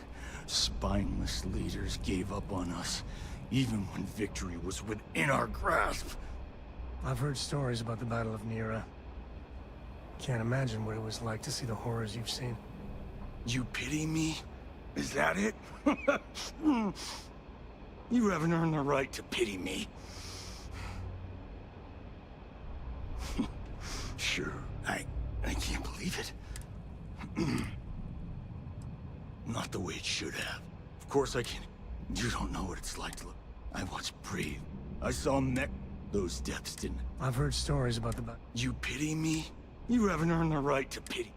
C: spineless leaders gave up on us, even when victory was within our grasp.
O: I've heard stories about the Battle of Nira. Can't imagine what it was like to see the horrors you've seen.
C: You pity me? Is that it? You haven't earned the right to pity me. Sure, I can't believe it. Not the way it should have. Of course I can't. You don't know what it's like to look. I watched brave. I saw mech. Those deaths didn't.
O: I've heard stories about the battle.
C: You pity me? You haven't earned the right to pity.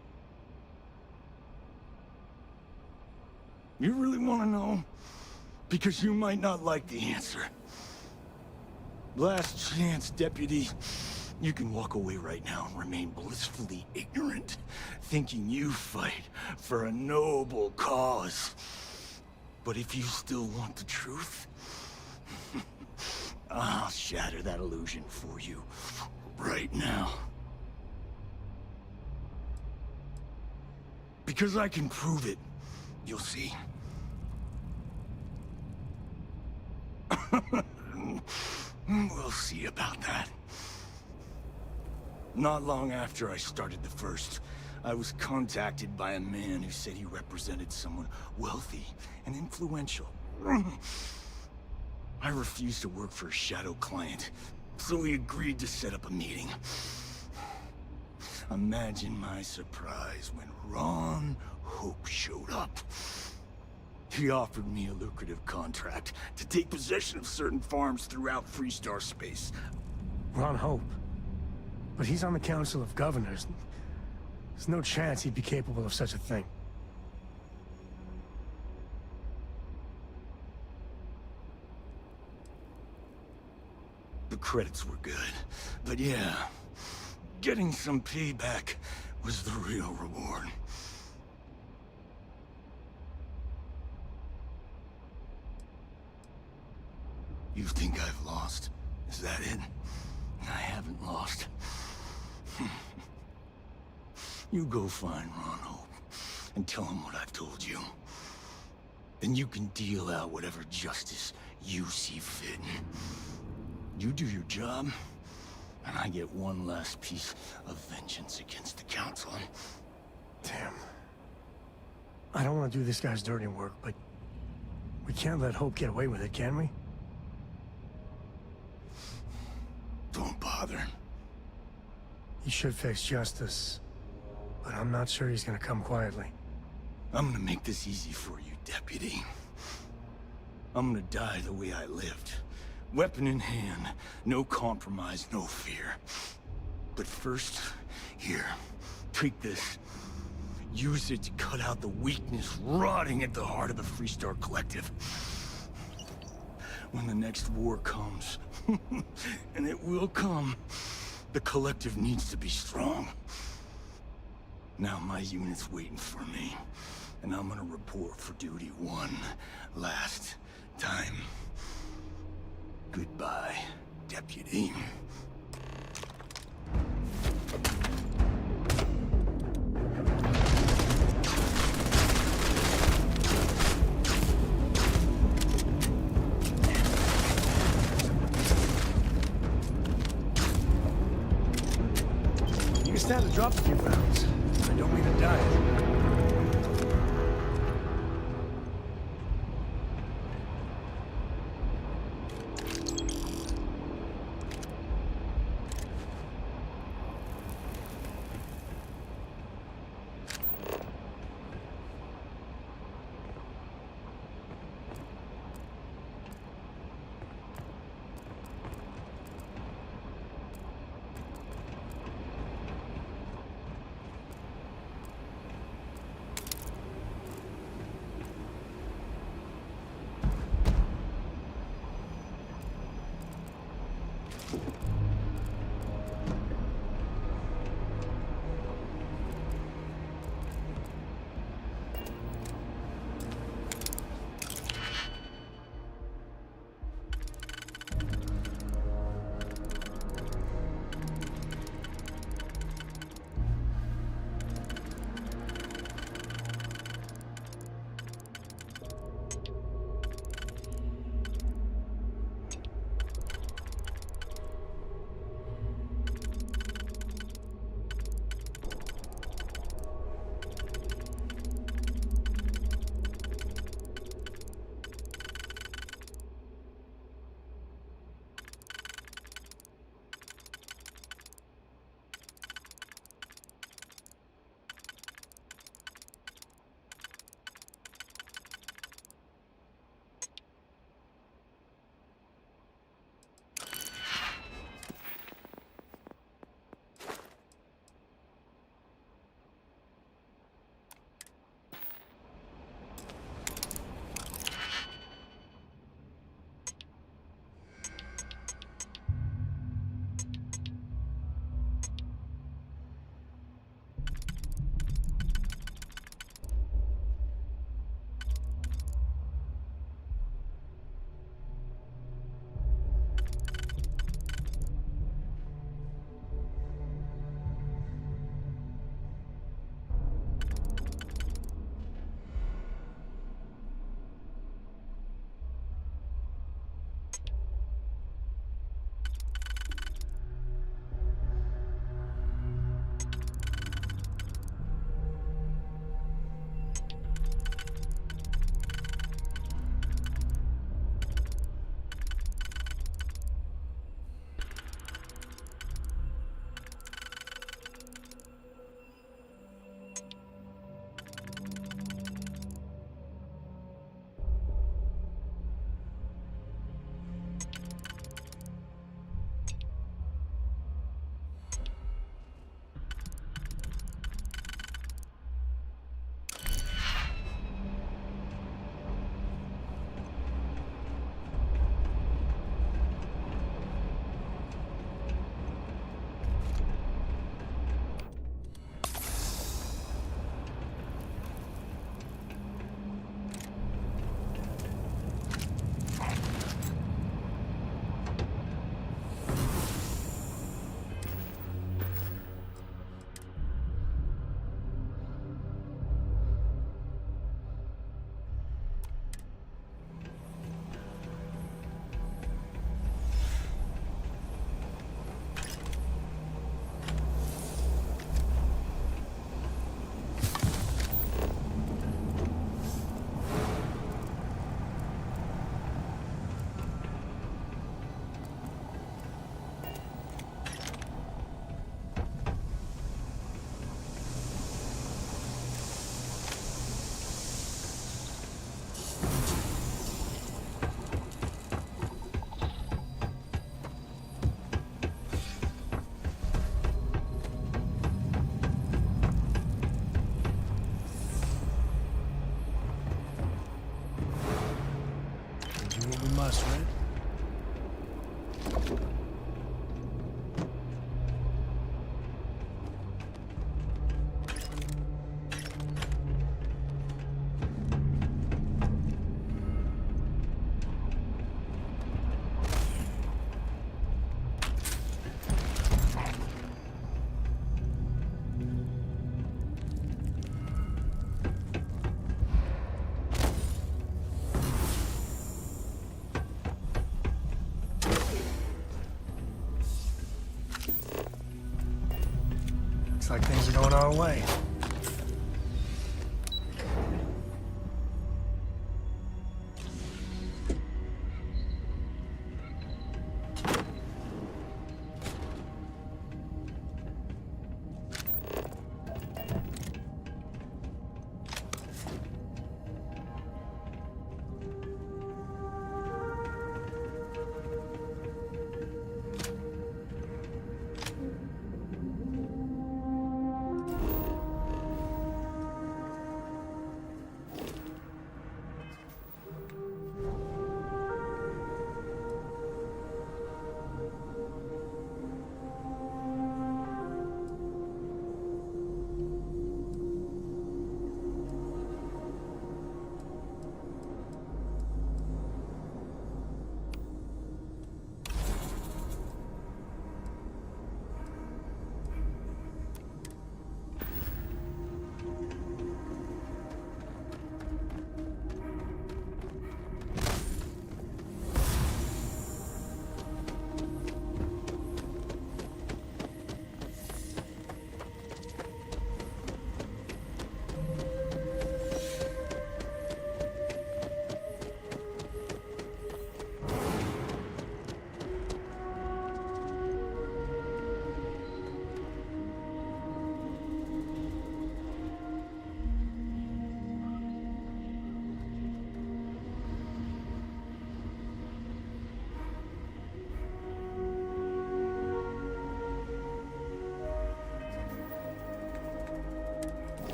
C: You really want to know? Because you might not like the answer. Last chance, Deputy. You can walk away right now and remain blissfully ignorant, thinking you fight for a noble cause. But if you still want the truth, I'll shatter that illusion for you right now. Because I can prove it. You'll see. We'll see about that. Not long after I started the First, I was contacted by a man who said he represented someone wealthy and influential. I refused to work for a shadow client, so we agreed to set up a meeting. Imagine my surprise when Ron Hope showed up. He offered me a lucrative contract to take possession of certain farms throughout Freestar space.
O: Ron Hope? But he's on the Council of Governors. There's no chance he'd be capable of such a thing.
C: The credits were good, but yeah, getting some payback was the real reward. You think I've lost? Is that it? I haven't lost. You go find Ron Hope and tell him what I've told you. Then you can deal out whatever justice you see fit. You do your job, and I get one last piece of vengeance against the Council.
O: Damn. I don't want to do this guy's dirty work, but we can't let Hope get away with it, can we?
C: Don't bother.
O: He should face justice, but I'm not sure he's gonna come quietly.
C: I'm gonna make this easy for you, Deputy. I'm gonna die the way I lived. Weapon in hand, no compromise, no fear. But first, here, take this. Use it to cut out the weakness rotting at the heart of the Freestar Collective. When the next war comes, and it will come, the Collective needs to be strong. Now my unit's waiting for me, and I'm gonna report for duty one last time. Goodbye, Deputy.
O: You can stand to drop a few rounds. I don't mean to die. us, right? Looks like things are going our way.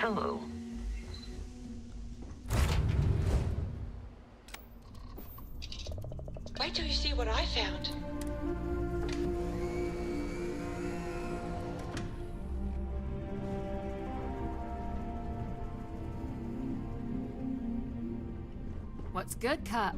D: Hello.
E: Wait till you see what I found.
H: What's good, Cap?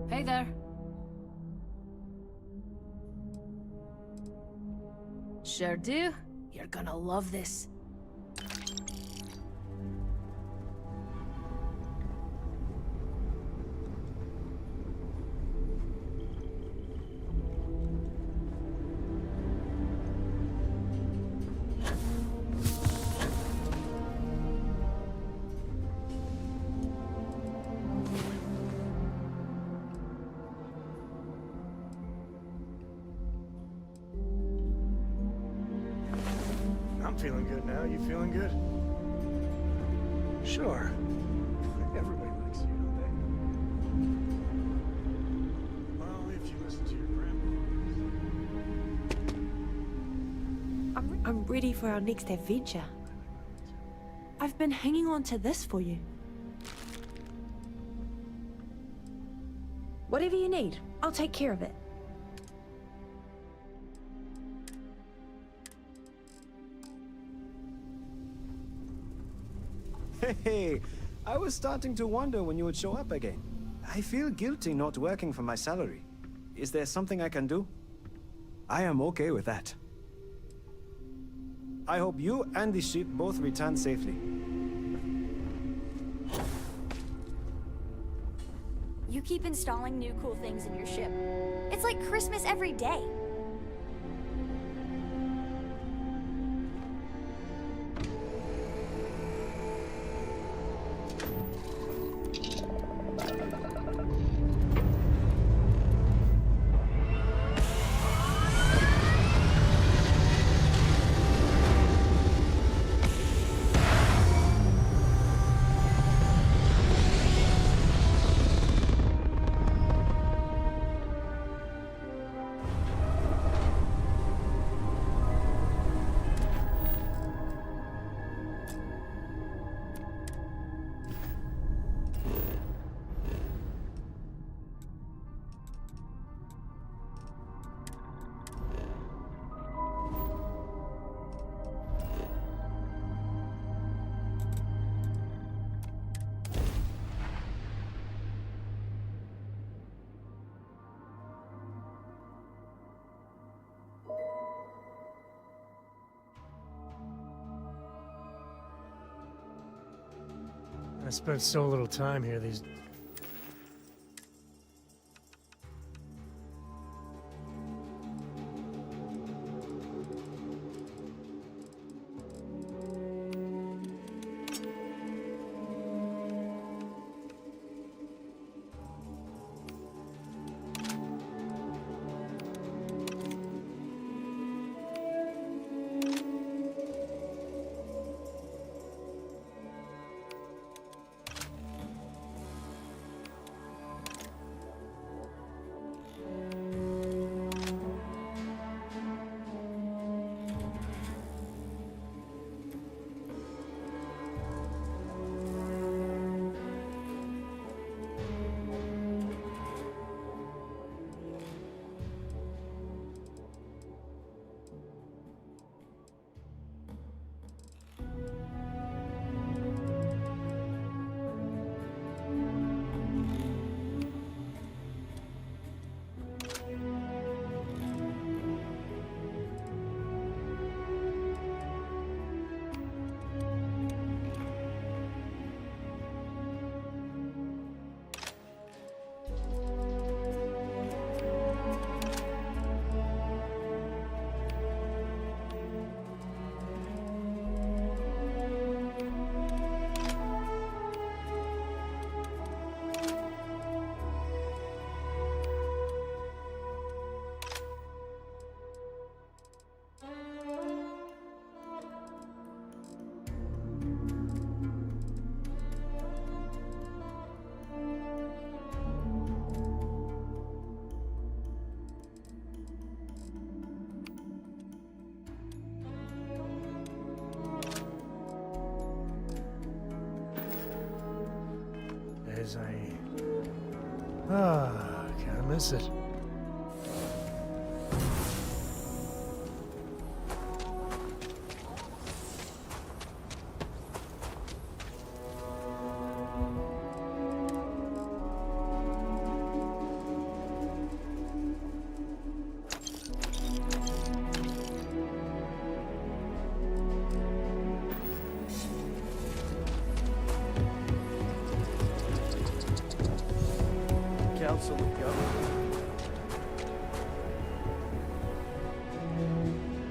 H: Hey there. Sure do. You're gonna love this.
O: I'm feeling good now. You feeling good? Sure. Everybody likes you, don't they? Well, if you listen to your grandpa.
E: I'm ready for our next adventure. I've been hanging on to this for you. Whatever you need, I'll take care of it.
L: Hey, I was starting to wonder when you would show up again. I feel guilty not working for my salary. Is there something I can do? I am okay with that. I hope you and the ship both return safely.
M: You keep installing new cool things in your ship. It's like Christmas every day.
O: I spent so little time here, these guys. Can't miss it.
C: Council of Governors.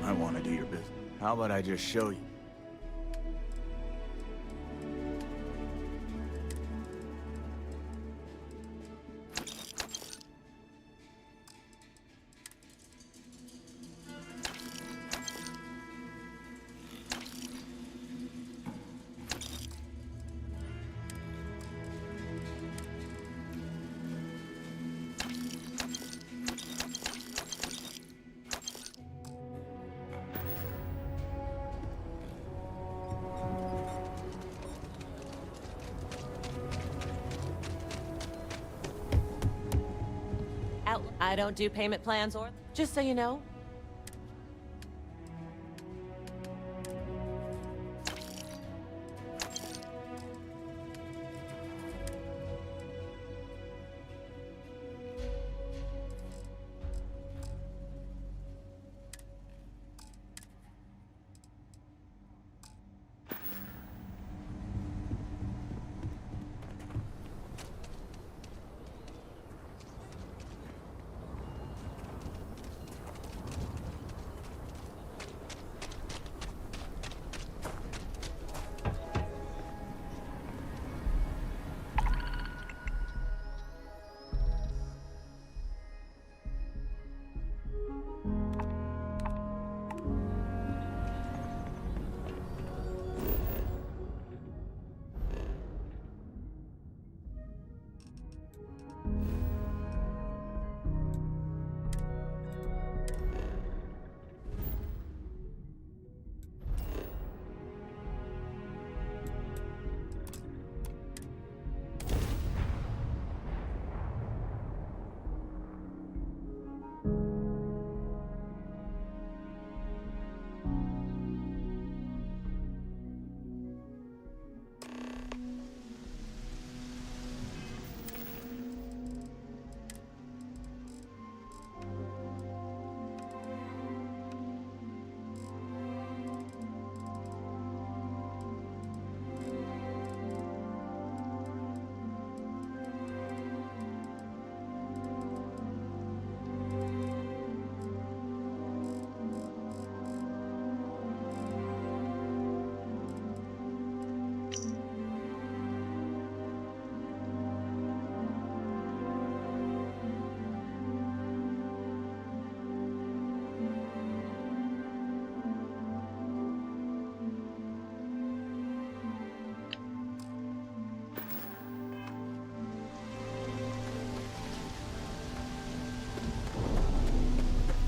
C: I want to do your business. How about I just show you?
N: I don't do payment plans or... Just so you know.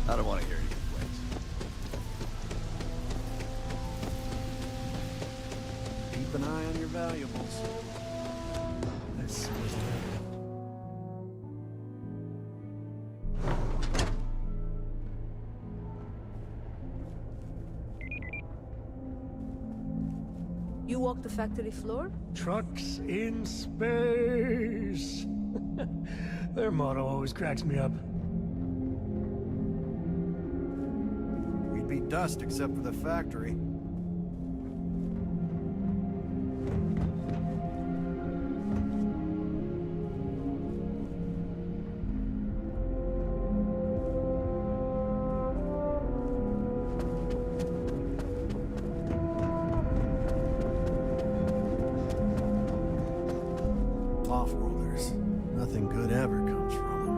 J: I don't want to hear any complaints. Keep an eye on your valuables.
O: Let's see what's happening.
H: You walk the factory floor?
O: Trucks in space. Their motto always cracks me up.
J: We'd be dust except for the factory. Off-worlders. Nothing good ever comes from them.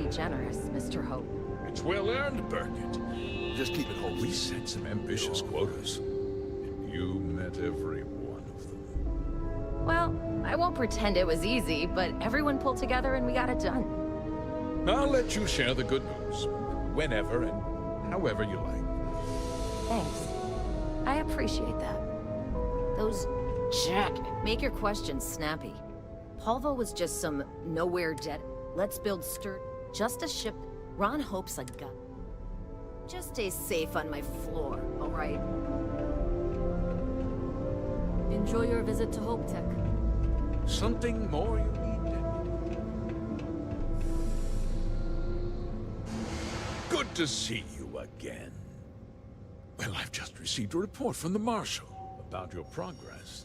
P: awfully generous, Mr. Hope.
R: It's well earned, Burkett. Just keep it whole. We set some ambitious quotas. And you met every one of them.
P: Well, I won't pretend it was easy, but everyone pulled together and we got it done.
R: I'll let you share the good news. Whenever and however you like.
P: Thanks. I appreciate that. Those make your questions snappy. Polvo was just some nowhere dead. Let's build just a ship. Ron Hope's a gun. Just stay safe on my floor, all right?
H: Enjoy your visit to Hope Tech.
R: Something more you need, Deputy? Good to see you again. Well, I've just received a report from the Marshal about your progress.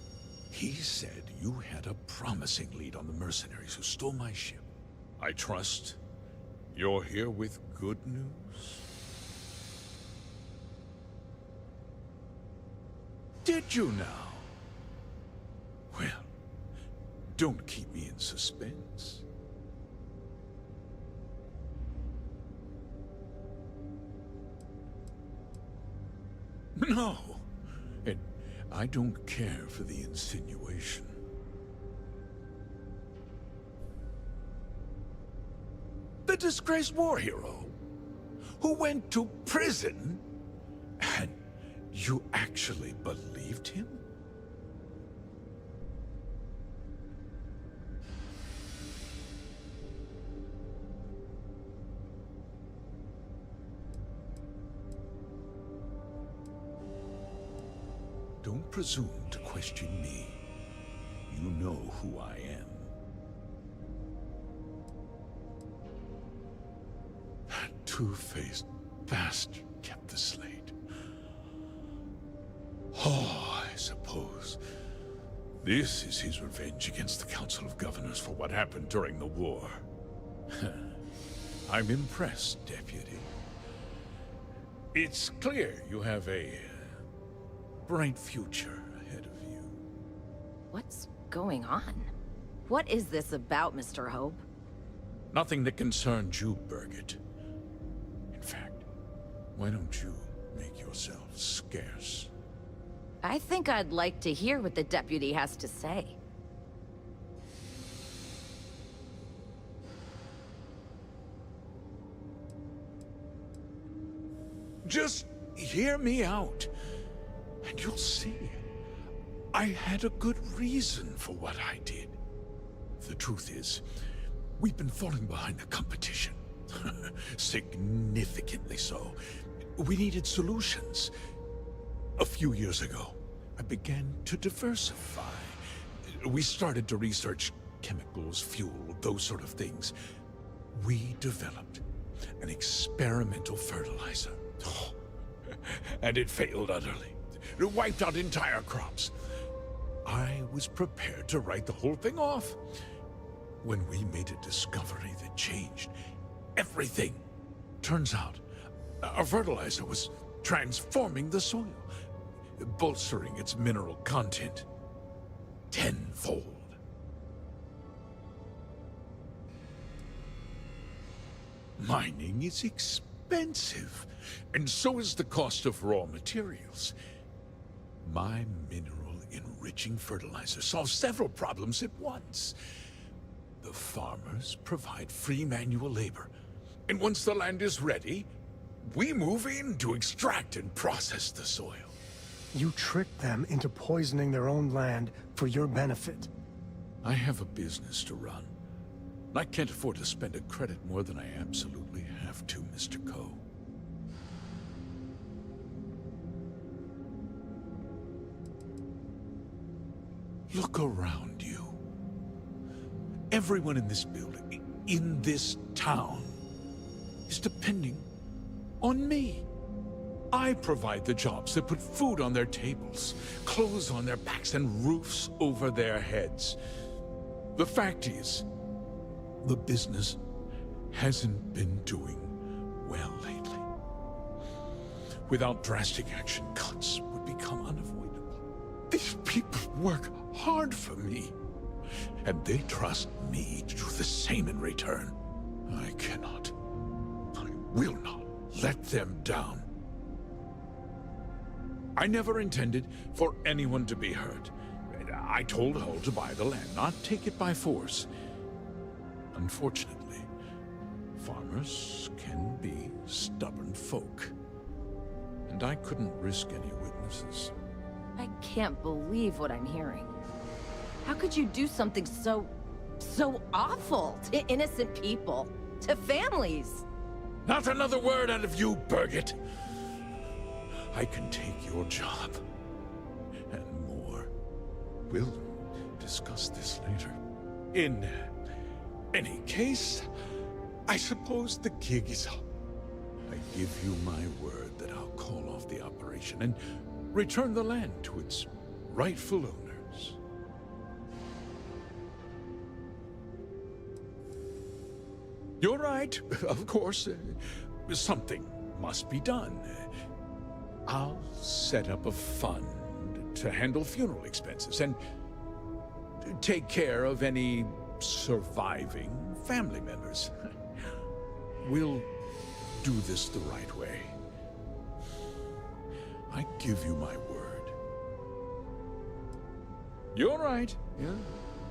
R: He said you had a promising lead on the mercenaries who stole my ship. I trust you're here with good news? Did you now? Well, don't keep me in suspense. No, and I don't care for the insinuation. The disgraced war hero who went to prison, and you actually believed him? Don't presume to question me. You know who I am. That two-faced bastard kept the slate. Oh, I suppose this is his revenge against the Council of Governors for what happened during the war. I'm impressed, Deputy. It's clear you have a bright future ahead of you.
P: What's going on? What is this about, Mr. Hope?
R: Nothing that concerns you, Burkett. In fact, why don't you make yourself scarce?
P: I think I'd like to hear what the deputy has to say.
R: Just hear me out, and you'll see. I had a good reason for what I did. The truth is, we've been falling behind the competition. Significantly so. We needed solutions. A few years ago, I began to diversify. We started to research chemicals, fuel, those sort of things. We developed an experimental fertilizer. Oh, and it failed utterly. It wiped out entire crops. I was prepared to write the whole thing off when we made a discovery that changed everything. Turns out, our fertilizer was transforming the soil, bolstering its mineral content tenfold. Mining is expensive, and so is the cost of raw materials. My mineral-enriching fertilizer solves several problems at once. The farmers provide free manual labor, and once the land is ready, we move in to extract and process the soil.
O: You tricked them into poisoning their own land for your benefit.
R: I have a business to run. I can't afford to spend a credit more than I absolutely have to, Mr. Coe. Look around you. Everyone in this building, in this town, is depending on me. I provide the jobs that put food on their tables, clothes on their backs, and roofs over their heads. The fact is, the business hasn't been doing well lately. Without drastic action, cuts would become unavoidable. These people work hard for me, and they trust me to do the same in return. I cannot will not let them down. I never intended for anyone to be hurt. I told Hull to buy the land, not take it by force. Unfortunately, farmers can be stubborn folk. And I couldn't risk any witnesses.
P: I can't believe what I'm hearing. How could you do something so awful to innocent people, to families?
R: Not another word out of you, Birgit. I can take your job. And more. We'll discuss this later. In any case, I suppose the gig is up. I give you my word that I'll call off the operation and return the land to its rightful owners. You're right, of course. Something must be done. I'll set up a fund to handle funeral expenses and take care of any surviving family members. We'll do this the right way. I give you my word. You're right. Yeah.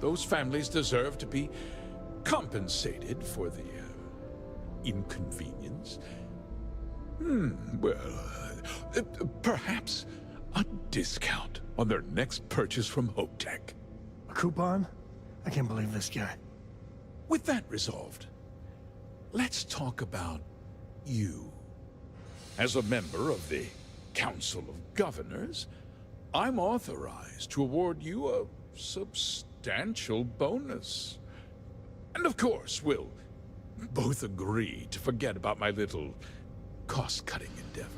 R: Those families deserve to be compensated for the inconvenience. Well, perhaps a discount on their next purchase from Hotech.
O: A coupon? I can't believe this guy.
R: With that resolved, let's talk about you. As a member of the Council of Governors, I'm authorized to award you a substantial bonus. And of course, we'll both agree to forget about my little cost-cutting endeavor.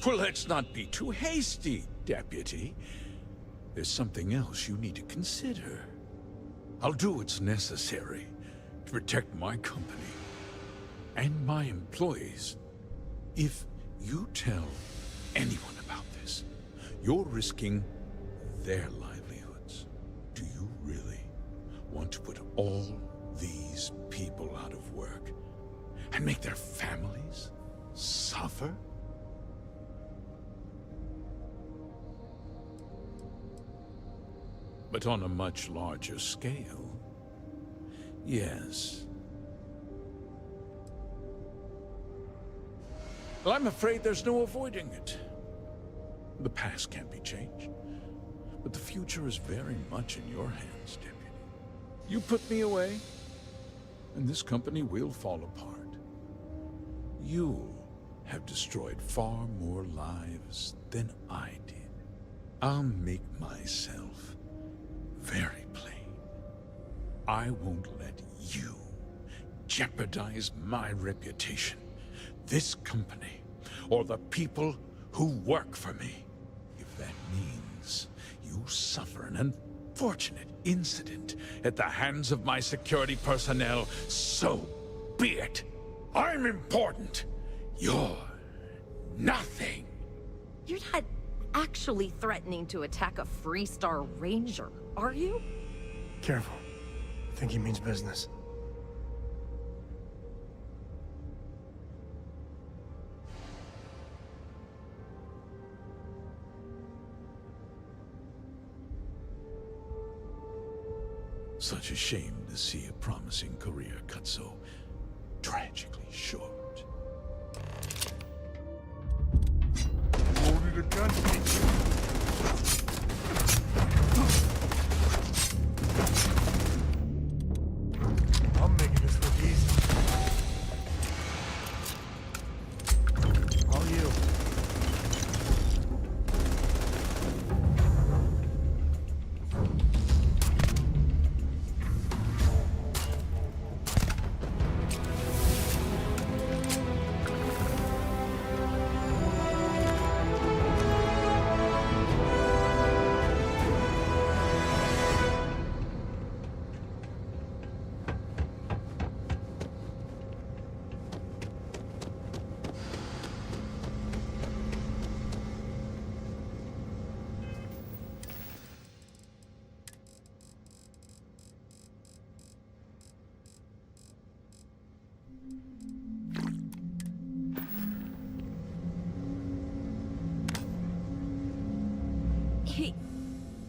R: Well, let's not be too hasty, Deputy. There's something else you need to consider. I'll do what's necessary to protect my company and my employees. If you tell anyone about this, you're risking their livelihoods. Do you really want to put all these people out of work and make their families suffer? But on a much larger scale, yes. Well, I'm afraid there's no avoiding it. The past can't be changed, but the future is very much in your hands, Deputy. You put me away, and this company will fall apart. You'll have destroyed far more lives than I did. I'll make myself very plain. I won't let you jeopardize my reputation, this company, or the people who work for me. If that means you suffer an unfortunate incident at the hands of my security personnel, so be it. I'm important. You're nothing.
P: You're not actually threatening to attack a Freestar Ranger, are you?
O: Careful. I think he means business.
R: Such a shame to see a promising career cut so tragically short.
O: Loaded a gun. I'm making this look easy. All you.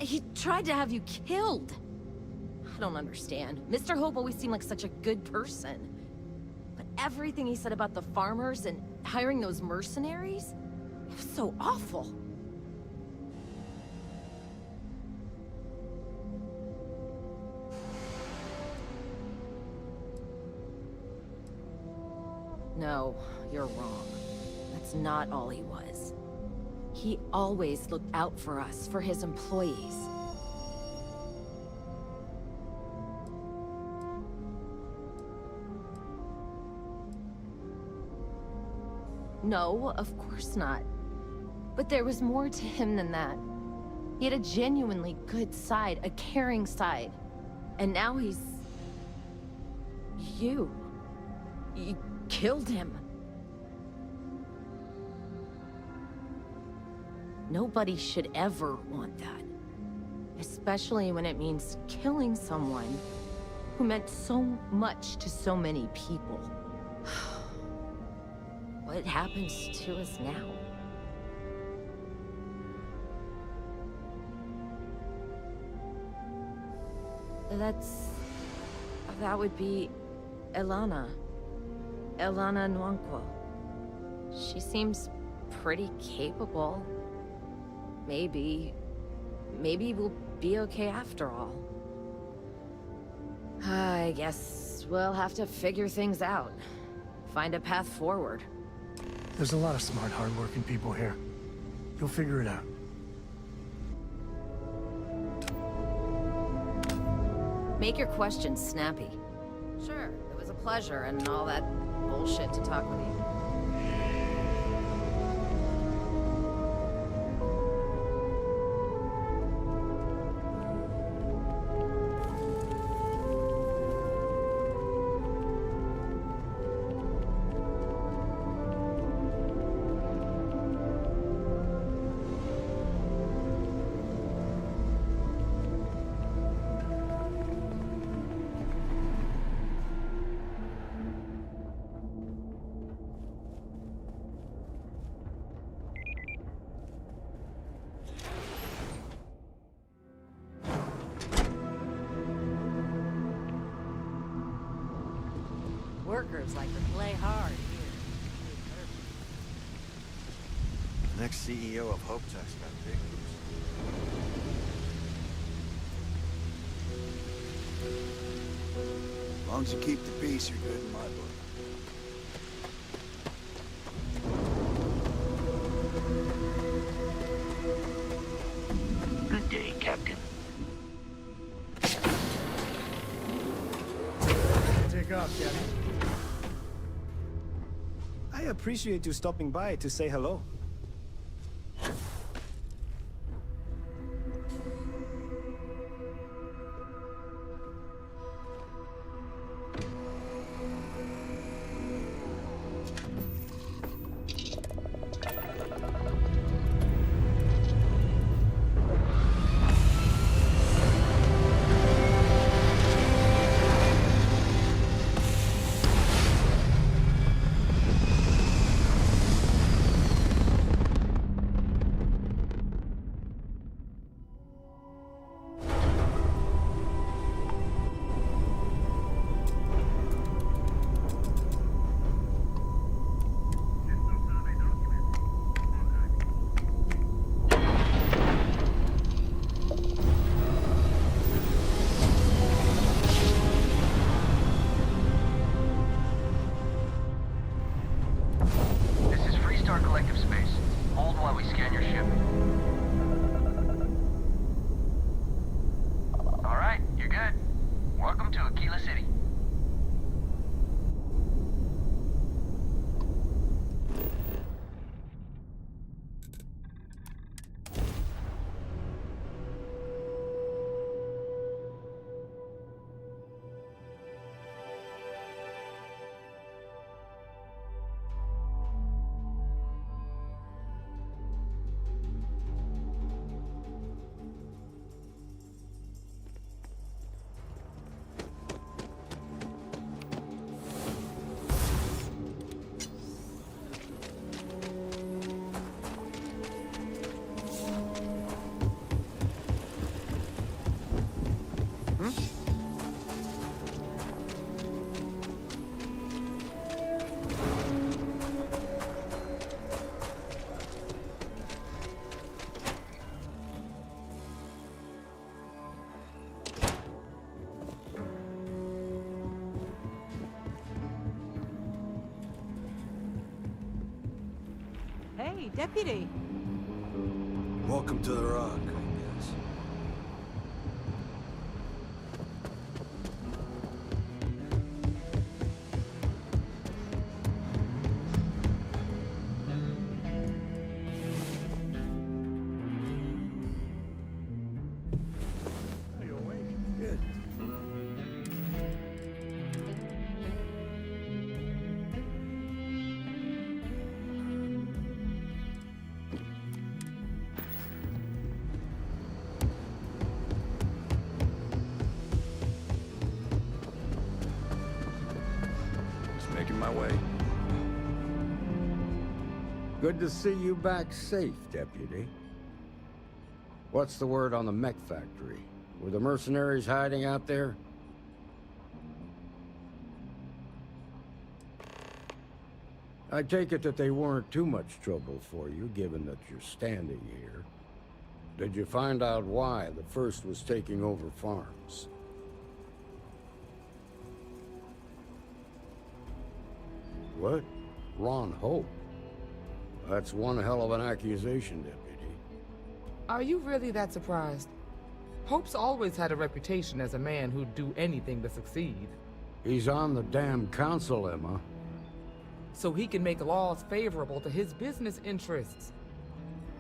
P: He tried to have you killed. I don't understand. Mr. Hope always seemed like such a good person. But everything he said about the farmers and hiring those mercenaries, it was so awful. No, you're wrong. That's not all he was. He always looked out for us, for his employees. No, of course not. But there was more to him than that. He had a genuinely good side, a caring side. And now he's... You killed him. Nobody should ever want that. Especially when it means killing someone who meant so much to so many people. What happens to us now? That would be Elana. Elana Nwankwo. She seems pretty capable. Maybe we'll be okay after all. I guess we'll have to figure things out. Find a path forward.
O: There's a lot of smart, hard-working people here. You'll figure it out.
P: Make your questions snappy. Sure, it was a pleasure and all that bullshit to talk with you.
N: Workers like to play hard
C: The next CEO of Hope Tech's got big moves. As long as you keep the peace, you're good in my book.
D: Good day, Captain.
O: Take off, Captain.
L: I appreciate you stopping by to say hello.
E: Hey, Deputy.
I: Welcome to the Rock, I guess.
J: Are you awake? Good.
I: Just making my way.
S: Good to see you back safe, Deputy. What's the word on the mech factory? Were the mercenaries hiding out there? I take it that they weren't too much trouble for you, given that you're standing here. Did you find out why the first was taking over farms? What? Ron Hope? That's one hell of an accusation, Deputy.
V: Are you really that surprised? Hope's always had a reputation as a man who'd do anything to succeed.
S: He's on the damn council, Emma.
V: So he can make laws favorable to his business interests.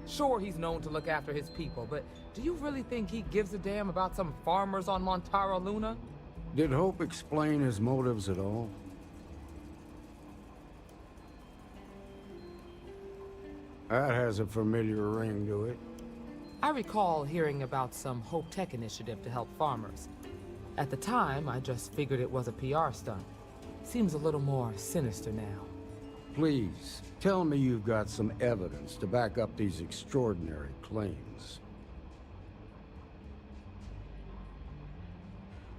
V: Sure, he's known to look after his people, but do you really think he gives a damn about some farmers on Montara Luna?
S: Did Hope explain his motives at all? That has a familiar ring to it.
V: I recall hearing about some Hope Tech initiative to help farmers. At the time, I just figured it was a PR stunt. Seems a little more sinister now.
S: Please, tell me you've got some evidence to back up these extraordinary claims.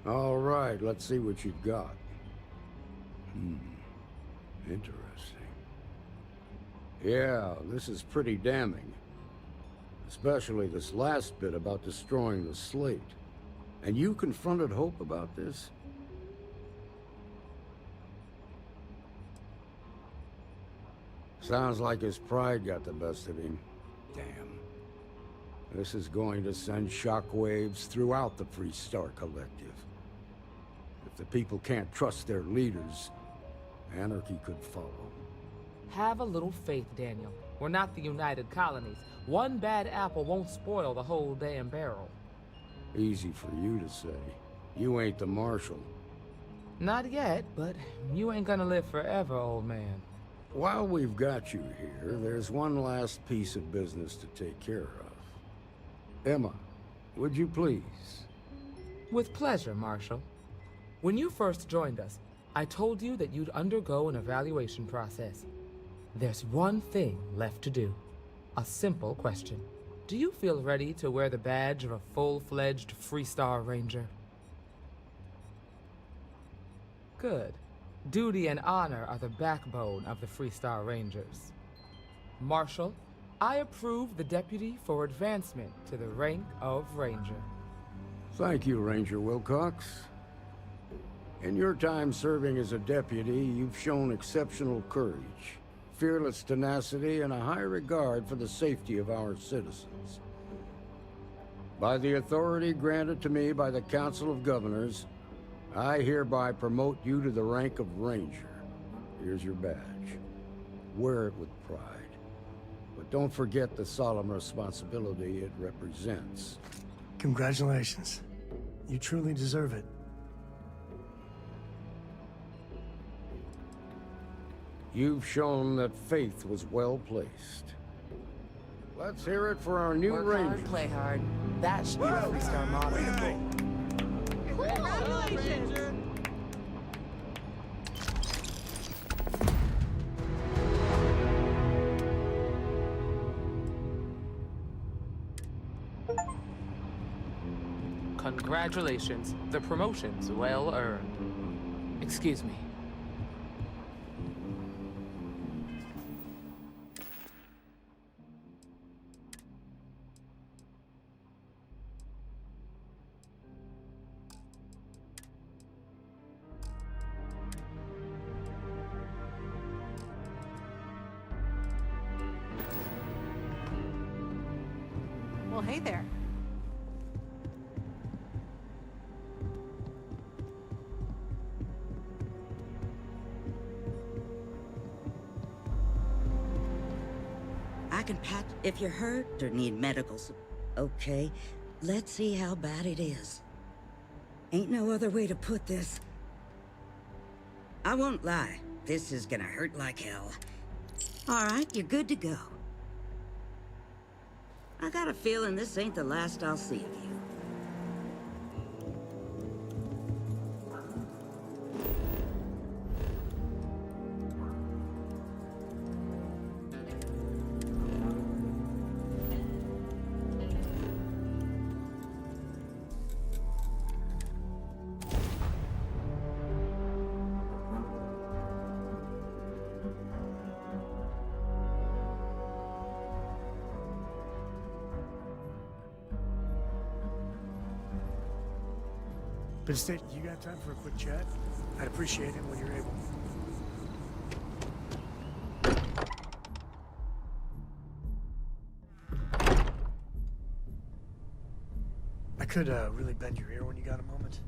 S: All right, let's see what you've got. Interesting. Yeah, this is pretty damning. Especially this last bit about destroying the slate. And you confronted Hope about this? Sounds like his pride got the best of him. Damn. This is going to send shockwaves throughout the Freestar Collective. If the people can't trust their leaders, anarchy could follow.
V: Have a little faith, Daniel. We're not the United Colonies. One bad apple won't spoil the whole damn barrel.
S: Easy for you to say. You ain't the Marshal.
V: Not yet, but you ain't gonna live forever, old man.
S: While we've got you here, there's one last piece of business to take care of. Emma, would you please?
V: With pleasure, Marshal. When you first joined us, I told you that you'd undergo an evaluation process. There's one thing left to do. A simple question. Do you feel ready to wear the badge of a full-fledged Freestar Ranger? Good. Duty and honor are the backbone of the Freestar Rangers. Marshal, I approve the deputy for advancement to the rank of Ranger.
S: Thank you, Ranger Wilcox. In your time serving as a deputy, you've shown exceptional courage, fearless tenacity, and a high regard for the safety of our citizens. By the authority granted to me by the Council of Governors, I hereby promote you to the rank of Ranger. Here's your badge. Wear it with pride. But don't forget the solemn responsibility it represents.
O: Congratulations. You truly deserve it.
S: You've shown that faith was well placed. Let's hear it for our new
V: Work
S: Ranger.
V: hard, play hard. That should be the Freestar motto.
E: Congratulations!
V: Congratulations. The promotion's well earned. Excuse me.
F: Well, hey there.
U: I can patch if you're hurt or need medical support. Okay, let's see how bad it is. Ain't no other way to put this. I won't lie, this is gonna hurt like hell. Alright, you're good to go. I got a feeling this ain't the last I'll see of you.
O: But State, you got time for a quick chat? I'd appreciate it when you're able. I could really bend your ear when you got a moment.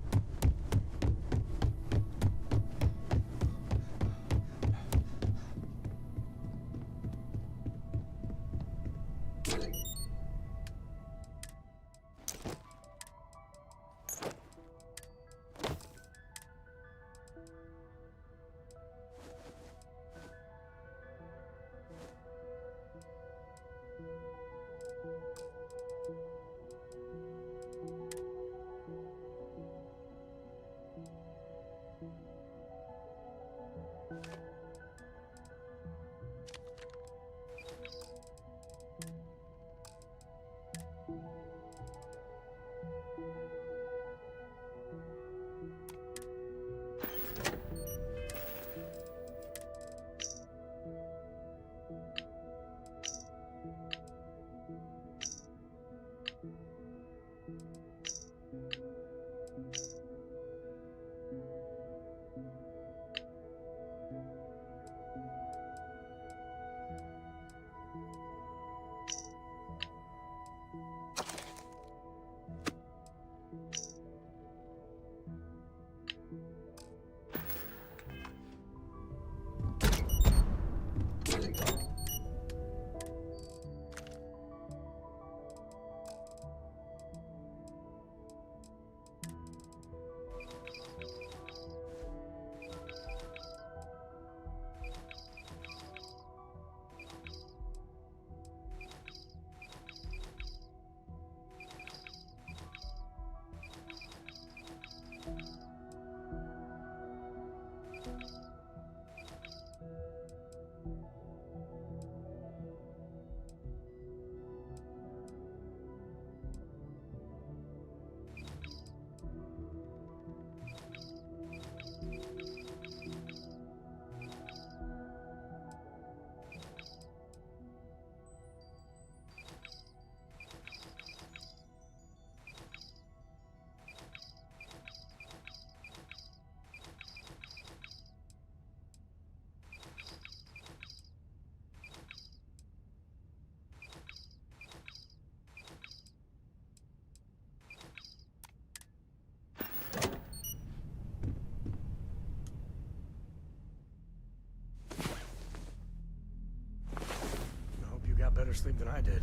O: Better sleep than I did.